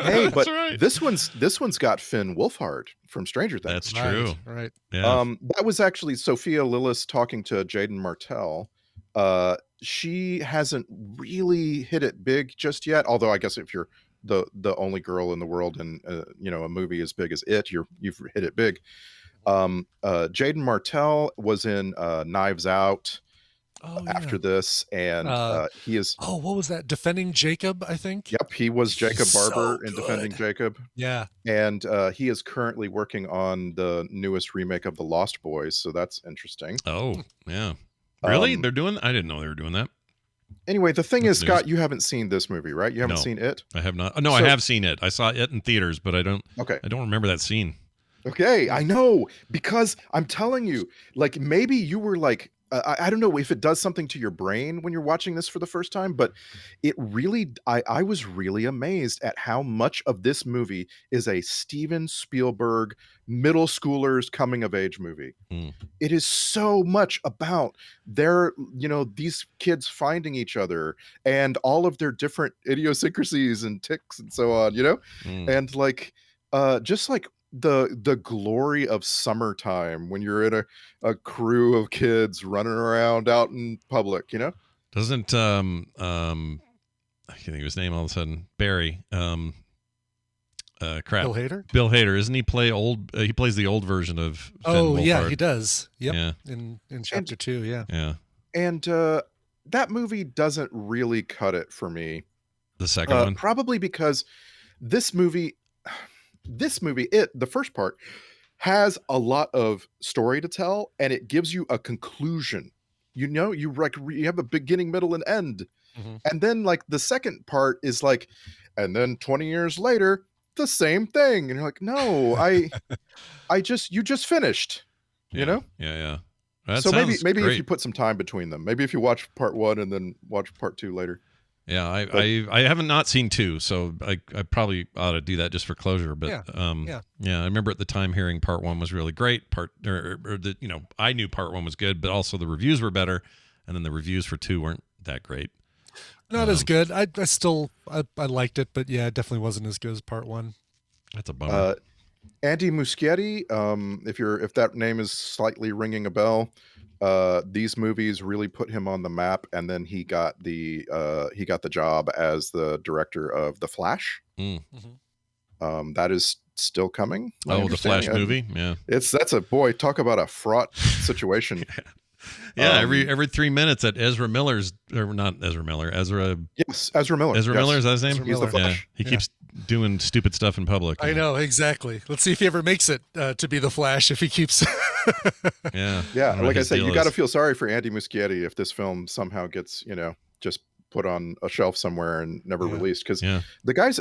Hey, but this one's got Finn Wolfhard from Stranger Things. That's true. Right. Yeah. That was actually Sophia Lillis talking to Jaden Martell. She hasn't really hit it big just yet. Although I guess if you're the only girl in the world in a movie as big as It, you've hit it big. Jaden Martell was in Knives Out after this, and he is what was that, Defending Jacob, I think? Yep, he was Jacob Barber in Defending Jacob. Yeah. And he is currently working on the newest remake of The Lost Boys, so that's interesting. Oh, yeah. Really? I didn't know they were doing that. Anyway, the thing is, Scott, you haven't seen this movie, right? You haven't seen It? I have not. No, I have seen it. I saw it in theaters, but I don't remember that scene. Okay, I know, because I'm telling you, like, maybe you were like, I don't know if it does something to your brain when you're watching this for the first time, but it really, I was really amazed at how much of this movie is a Steven Spielberg middle schoolers coming of age movie. It is so much about these kids finding each other and all of their different idiosyncrasies and tics and so on, and like, just like the glory of summertime when you're in a crew of kids running around out in public, Doesn't I can't think of his name all of a sudden. Barry. Bill Hader? Bill Hader. Isn't he play old? He plays the old version of Finn Wolfhard. Yeah, he does. Yep. Yeah. In chapter 2, yeah. Yeah. And that movie doesn't really cut it for me. The second one? Probably because this movie, the first part, has a lot of story to tell, and it gives you a conclusion. You have a beginning, middle, and end. And then like the second part is like, and then 20 years later, the same thing. And you're like, no, you just finished, Yeah. That so maybe sounds great. if you put some time between them, maybe if you watch part 1 and then watch part 2 later. Yeah, I haven't not seen 2, so I probably ought to do that just for closure. But yeah, I remember at the time hearing part 1 was really great. I knew part 1 was good, but also the reviews were better, and then the reviews for 2 weren't that great. Not as good. I still liked it, but yeah, it definitely wasn't as good as part 1. That's a bummer. Andy Muschietti, if that name is slightly ringing a bell, these movies really put him on the map, and then he got the job as the director of The Flash. That is still coming. The Flash movie, yeah. That's a boy. Talk about a fraught situation. Yeah, every 3 minutes at Ezra Miller's, or not Ezra Miller, Ezra. Yes, Ezra Miller. Ezra Miller, is that his name? He's the Flash. He keeps doing stupid stuff in public. I know, exactly. Let's see if he ever makes it to be the Flash. If he keeps. Yeah. Like I said, you got to feel sorry for Andy Muschietti if this film somehow gets just put on a shelf somewhere and never released, because the guy's.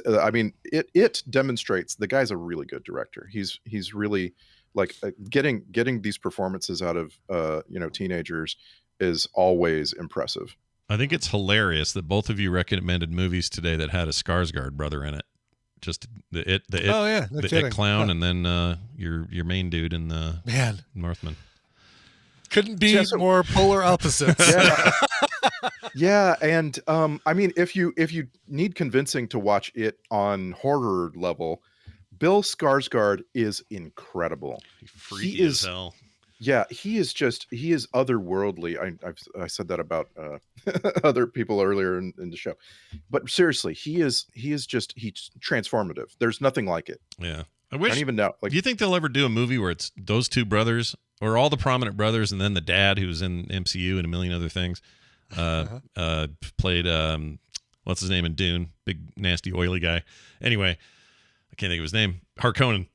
It demonstrates the guy's a really good director. He's really. Like getting these performances out of teenagers is always impressive. I think it's hilarious that both of you recommended movies today that had a Skarsgård brother in it. Just the It clown, and then your main dude in the Northman. Couldn't be more polar opposites. Yeah, and if you need convincing to watch it on horror level, Bill Skarsgård is incredible. Freaky as hell. Yeah, he is otherworldly. I said that about other people earlier in the show, but seriously, he's transformative. There's nothing like it. Yeah, I don't even know. Do you think they'll ever do a movie where it's those two brothers, or all the prominent brothers, and then the dad who's in MCU and a million other things, played what's his name in Dune, big nasty oily guy. Anyway. I can't think of his name. Harkonnen.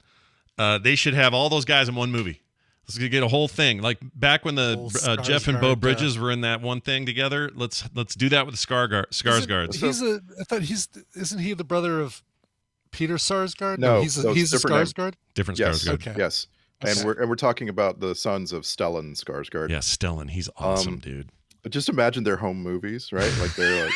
They should have all those guys in one movie. Let's get a whole thing. Like back when the Jeff and Bo Bridges were in that one thing together. Let's do that with the Skarsgårds. Isn't he the brother of Peter Sarsgaard? No, he's a Skarsgård. Different yes, Skarsgård. Okay. Yes, and we're talking about the sons of Stellan Skarsgård. Yeah, Stellan. He's awesome, dude. Just imagine their home movies, right? Like they're like.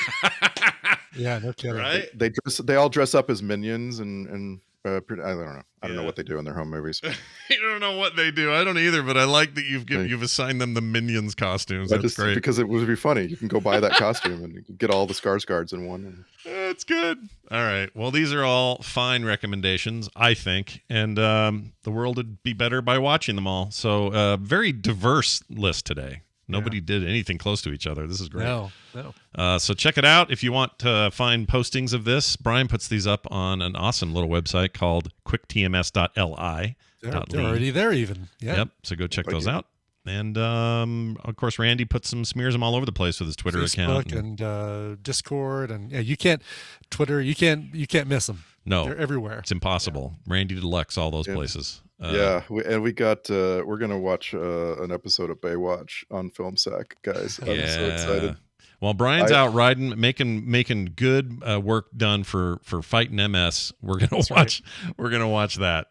Yeah, no kidding. Right? They all dress up as minions and I don't know. I don't know what they do in their home movies. I don't know what they do. I don't either, but I like that you've assigned them the Minions costumes. That's great. Because it would be funny. You can go buy that costume and get all the Skarsgårds in one. That's good. All right. Well, these are all fine recommendations, I think, and the world would be better by watching them all. So, very diverse list today. Nobody did anything close to each other. This is great. No. So check it out if you want to find postings of this. Brian puts these up on an awesome little website called quicktms.li. They're already there even. Yeah. Yep. So go check those out. And, of course, Randy smears them all over the place with his Twitter account. And Discord. And you can't miss them. No. They're everywhere. It's impossible. Yeah. Randy Deluxe, all those places. We're going to watch an episode of Baywatch on Film Sack, guys. I'm so excited. While Brian's out riding, making good work done for fighting MS, we're gonna watch. Right. We're gonna watch that.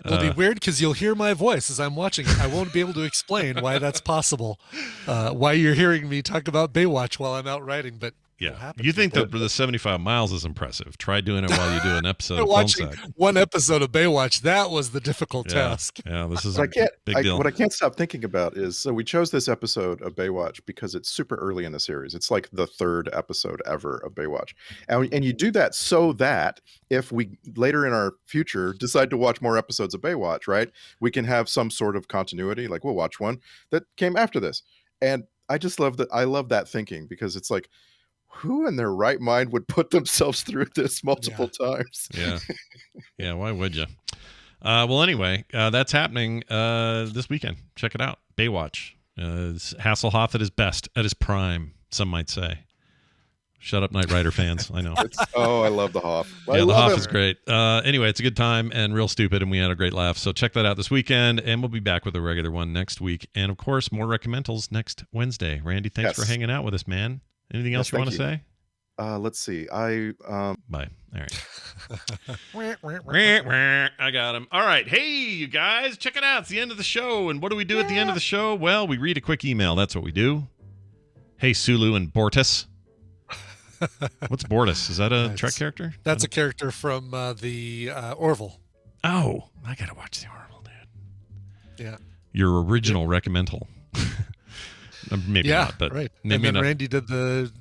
It'll be weird because you'll hear my voice as I'm watching it. I won't be able to explain why that's possible. Why you're hearing me talk about Baywatch while I'm out riding, but. Yeah, you think that the 75 miles is impressive. Try doing it while you do an episode of watching Film Sack. One episode of Baywatch, that was the difficult task. Yeah, this is a big deal. What I can't stop thinking about is, so we chose this episode of Baywatch because it's super early in the series. It's like the third episode ever of Baywatch. And you do that so that if we later in our future decide to watch more episodes of Baywatch, right, we can have some sort of continuity. Like we'll watch one that came after this. And I just love that. I love that thinking because it's like, who in their right mind would put themselves through this multiple times? Yeah. Why would you? Well, anyway, that's happening this weekend. Check it out. Baywatch. Hasselhoff at his best, at his prime, some might say. Shut up, Knight Rider fans. I know. I love the Hoff. The Hoff is great. Anyway, it's a good time and real stupid, and we had a great laugh. So check that out this weekend, and we'll be back with a regular one next week. And, of course, more Recommentals next Wednesday. Randy, thanks for hanging out with us, man. Anything else you want to say? Let's see. Bye. All right. I got him. All right. Hey, you guys, check it out. It's the end of the show. And what do we do at the end of the show? Well, we read a quick email. That's what we do. Hey, Sulu and Bortus. What's Bortus? Is that a Trek character? That's a character from the Orville. Oh, I gotta watch the Orville, dude. Yeah. Your original recommendal. Maybe not, but right. maybe and then not. Randy did the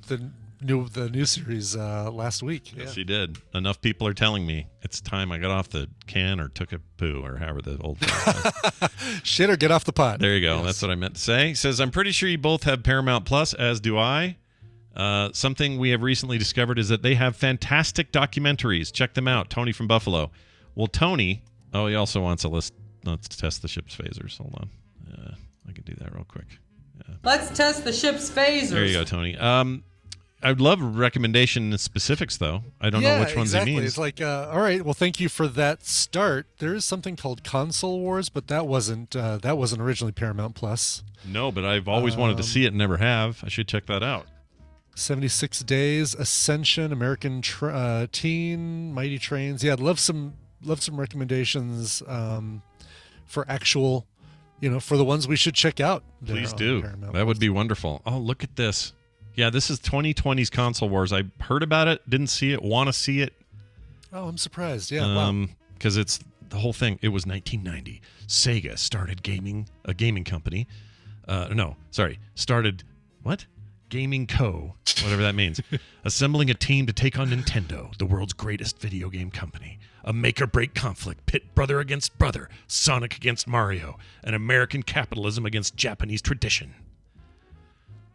new series last week. Yes, he did. Enough people are telling me it's time I got off the can or took a poo or however the old shit or get off the pot. There you go. Yes. That's what I meant to say. He says, I'm pretty sure you both have Paramount Plus, as do I. Something we have recently discovered is that they have fantastic documentaries. Check them out. Tony from Buffalo. Well, Tony, he also wants a list. Let's test the ship's phasers. Hold on. I can do that real quick. Let's test the ship's phasers. There you go, Tony. I'd love a recommendation in specifics, though. I don't know which ones exactly. he means. It's like, all right, well, thank you for that start. There is something called Console Wars, but that wasn't originally Paramount Plus. No, but I've always wanted to see it and never have. I should check that out. 76 Days, Ascension, American Teen, Mighty Trains. Yeah, I'd love some recommendations for actual, for the ones we should check out. Please do. That would be wonderful. Oh, look at this. Yeah, this is 2020's Console Wars. I heard about it, didn't see it, want to see it. Oh, I'm surprised. Yeah, wow. Because it's the whole thing. It was 1990. Sega started a gaming company. Started what? Gaming Co., whatever that means. Assembling a team to take on Nintendo, the world's greatest video game company. A make-or-break conflict, pit brother against brother, Sonic against Mario, and American capitalism against Japanese tradition.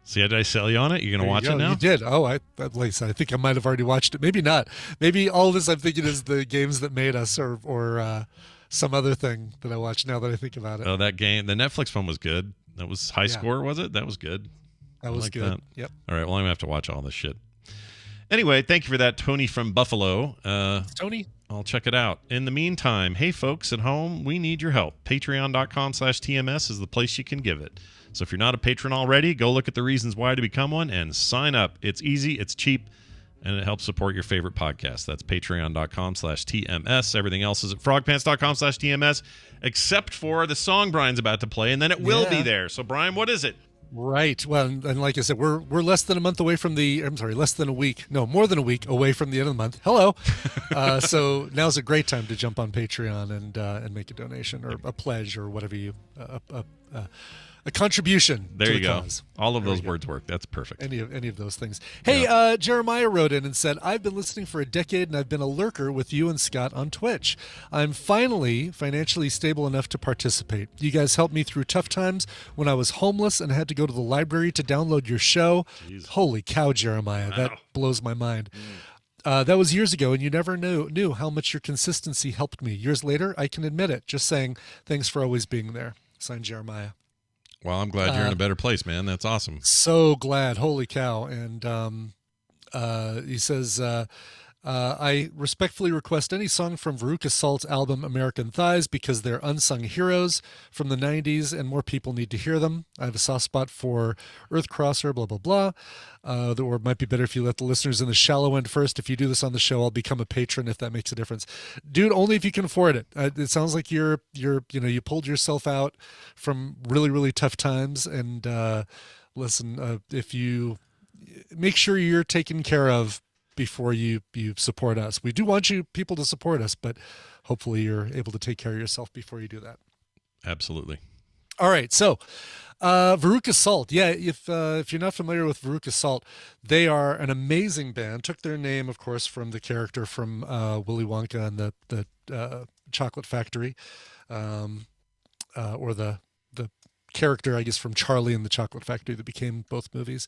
See, did I sell you on it? You're going to watch it now? You did. Oh, I think I might have already watched it. Maybe not. Maybe all this I'm thinking is the games that made us or some other thing that I watched now that I think about it. Oh, that game. The Netflix one was good. That was High Score, was it? That was good. That was good. Yep. All right. Well, I'm going to have to watch all this shit. Anyway, thank you for that, Tony from Buffalo. Tony? I'll check it out. In the meantime, hey, folks at home, we need your help. Patreon.com/TMS is the place you can give it. So if you're not a patron already, go look at the reasons why to become one and sign up. It's easy, it's cheap, and it helps support your favorite podcast. That's patreon.com/TMS. Everything else is at frogpants.com/TMS, except for the song Brian's about to play, and then it will be there. So, Brian, what is it? Right. Well, and like I said, we're less than a month away from less than a week. No, more than a week away from the end of the month. Hello. So now's a great time to jump on Patreon and make a donation or a pledge or whatever you a contribution. There to you the go. Cause. All of those words work. That's perfect. Any of those things. Hey, Jeremiah wrote in and said, I've been listening for a decade and I've been a lurker with you and Scott on Twitch. I'm finally financially stable enough to participate. You guys helped me through tough times when I was homeless and had to go to the library to download your show. Jeez. Holy cow, Jeremiah. Wow. That blows my mind. That was years ago, and you never knew how much your consistency helped me. Years later, I can admit it. Just saying, thanks for always being there. Signed, Jeremiah. Well, I'm glad you're in a better place, man. That's awesome. So glad. Holy cow. And he says, I respectfully request any song from Veruca Salt's album American Thighs because they're unsung heroes from the 90s and more people need to hear them. I have a soft spot for Earthcrosser, blah, blah, blah. Or it might be better if you let the listeners in the shallow end first. If you do this on the show, I'll become a patron if that makes a difference. Dude, only if you can afford it. It sounds like you pulled yourself out from really, really tough times. And listen, if you make sure you're taken care of before you support us. We do want you people to support us, but hopefully you're able to take care of yourself before you do that. Absolutely. All right. So Veruca Salt. Yeah, if you're not familiar with Veruca Salt, they are an amazing band. Took their name, of course, from the character from Willy Wonka and the Chocolate Factory, or the character, I guess, from Charlie and the Chocolate Factory that became both movies.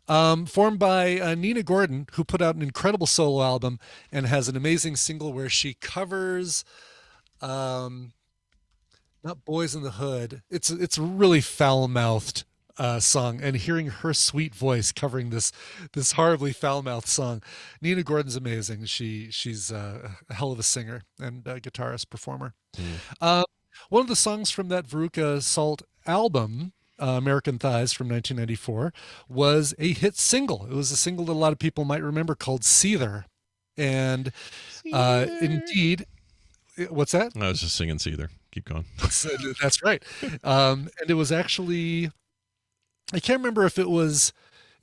Formed by Nina Gordon, who put out an incredible solo album and has an amazing single where she covers, not Boys in the Hood. It's a really foul-mouthed song, and hearing her sweet voice covering this horribly foul-mouthed song. Nina Gordon's amazing. She's a hell of a singer and a guitarist performer. One of the songs from that Veruca Salt album, American Thighs from 1994, was a hit single. It was a single that a lot of people might remember called Seether. And indeed, what's that? I was just singing Seether. Keep going. That's right. And it was actually, I can't remember if it was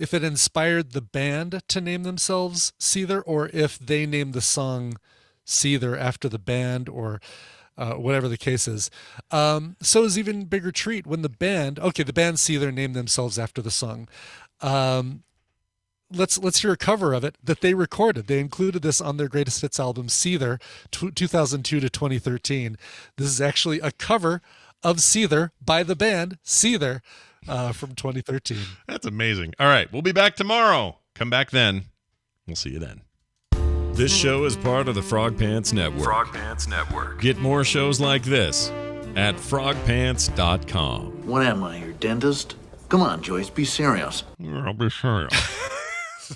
if it inspired the band to name themselves Seether, or if they named the song Seether after the band, or whatever the case is. So is even bigger treat when the band Seether named themselves after the song. Let's hear a cover of it that they recorded. They included this on their greatest hits album, Seether, 2002 to 2013. This is actually a cover of Seether by the band Seether from 2013. That's amazing. All right, we'll be back tomorrow. Come back then. We'll see you then. This show is part of the Frog Pants Network. Frog Pants Network. Get more shows like this at frogpants.com. What am I, your dentist? Come on, Joyce, be serious. I'll be serious.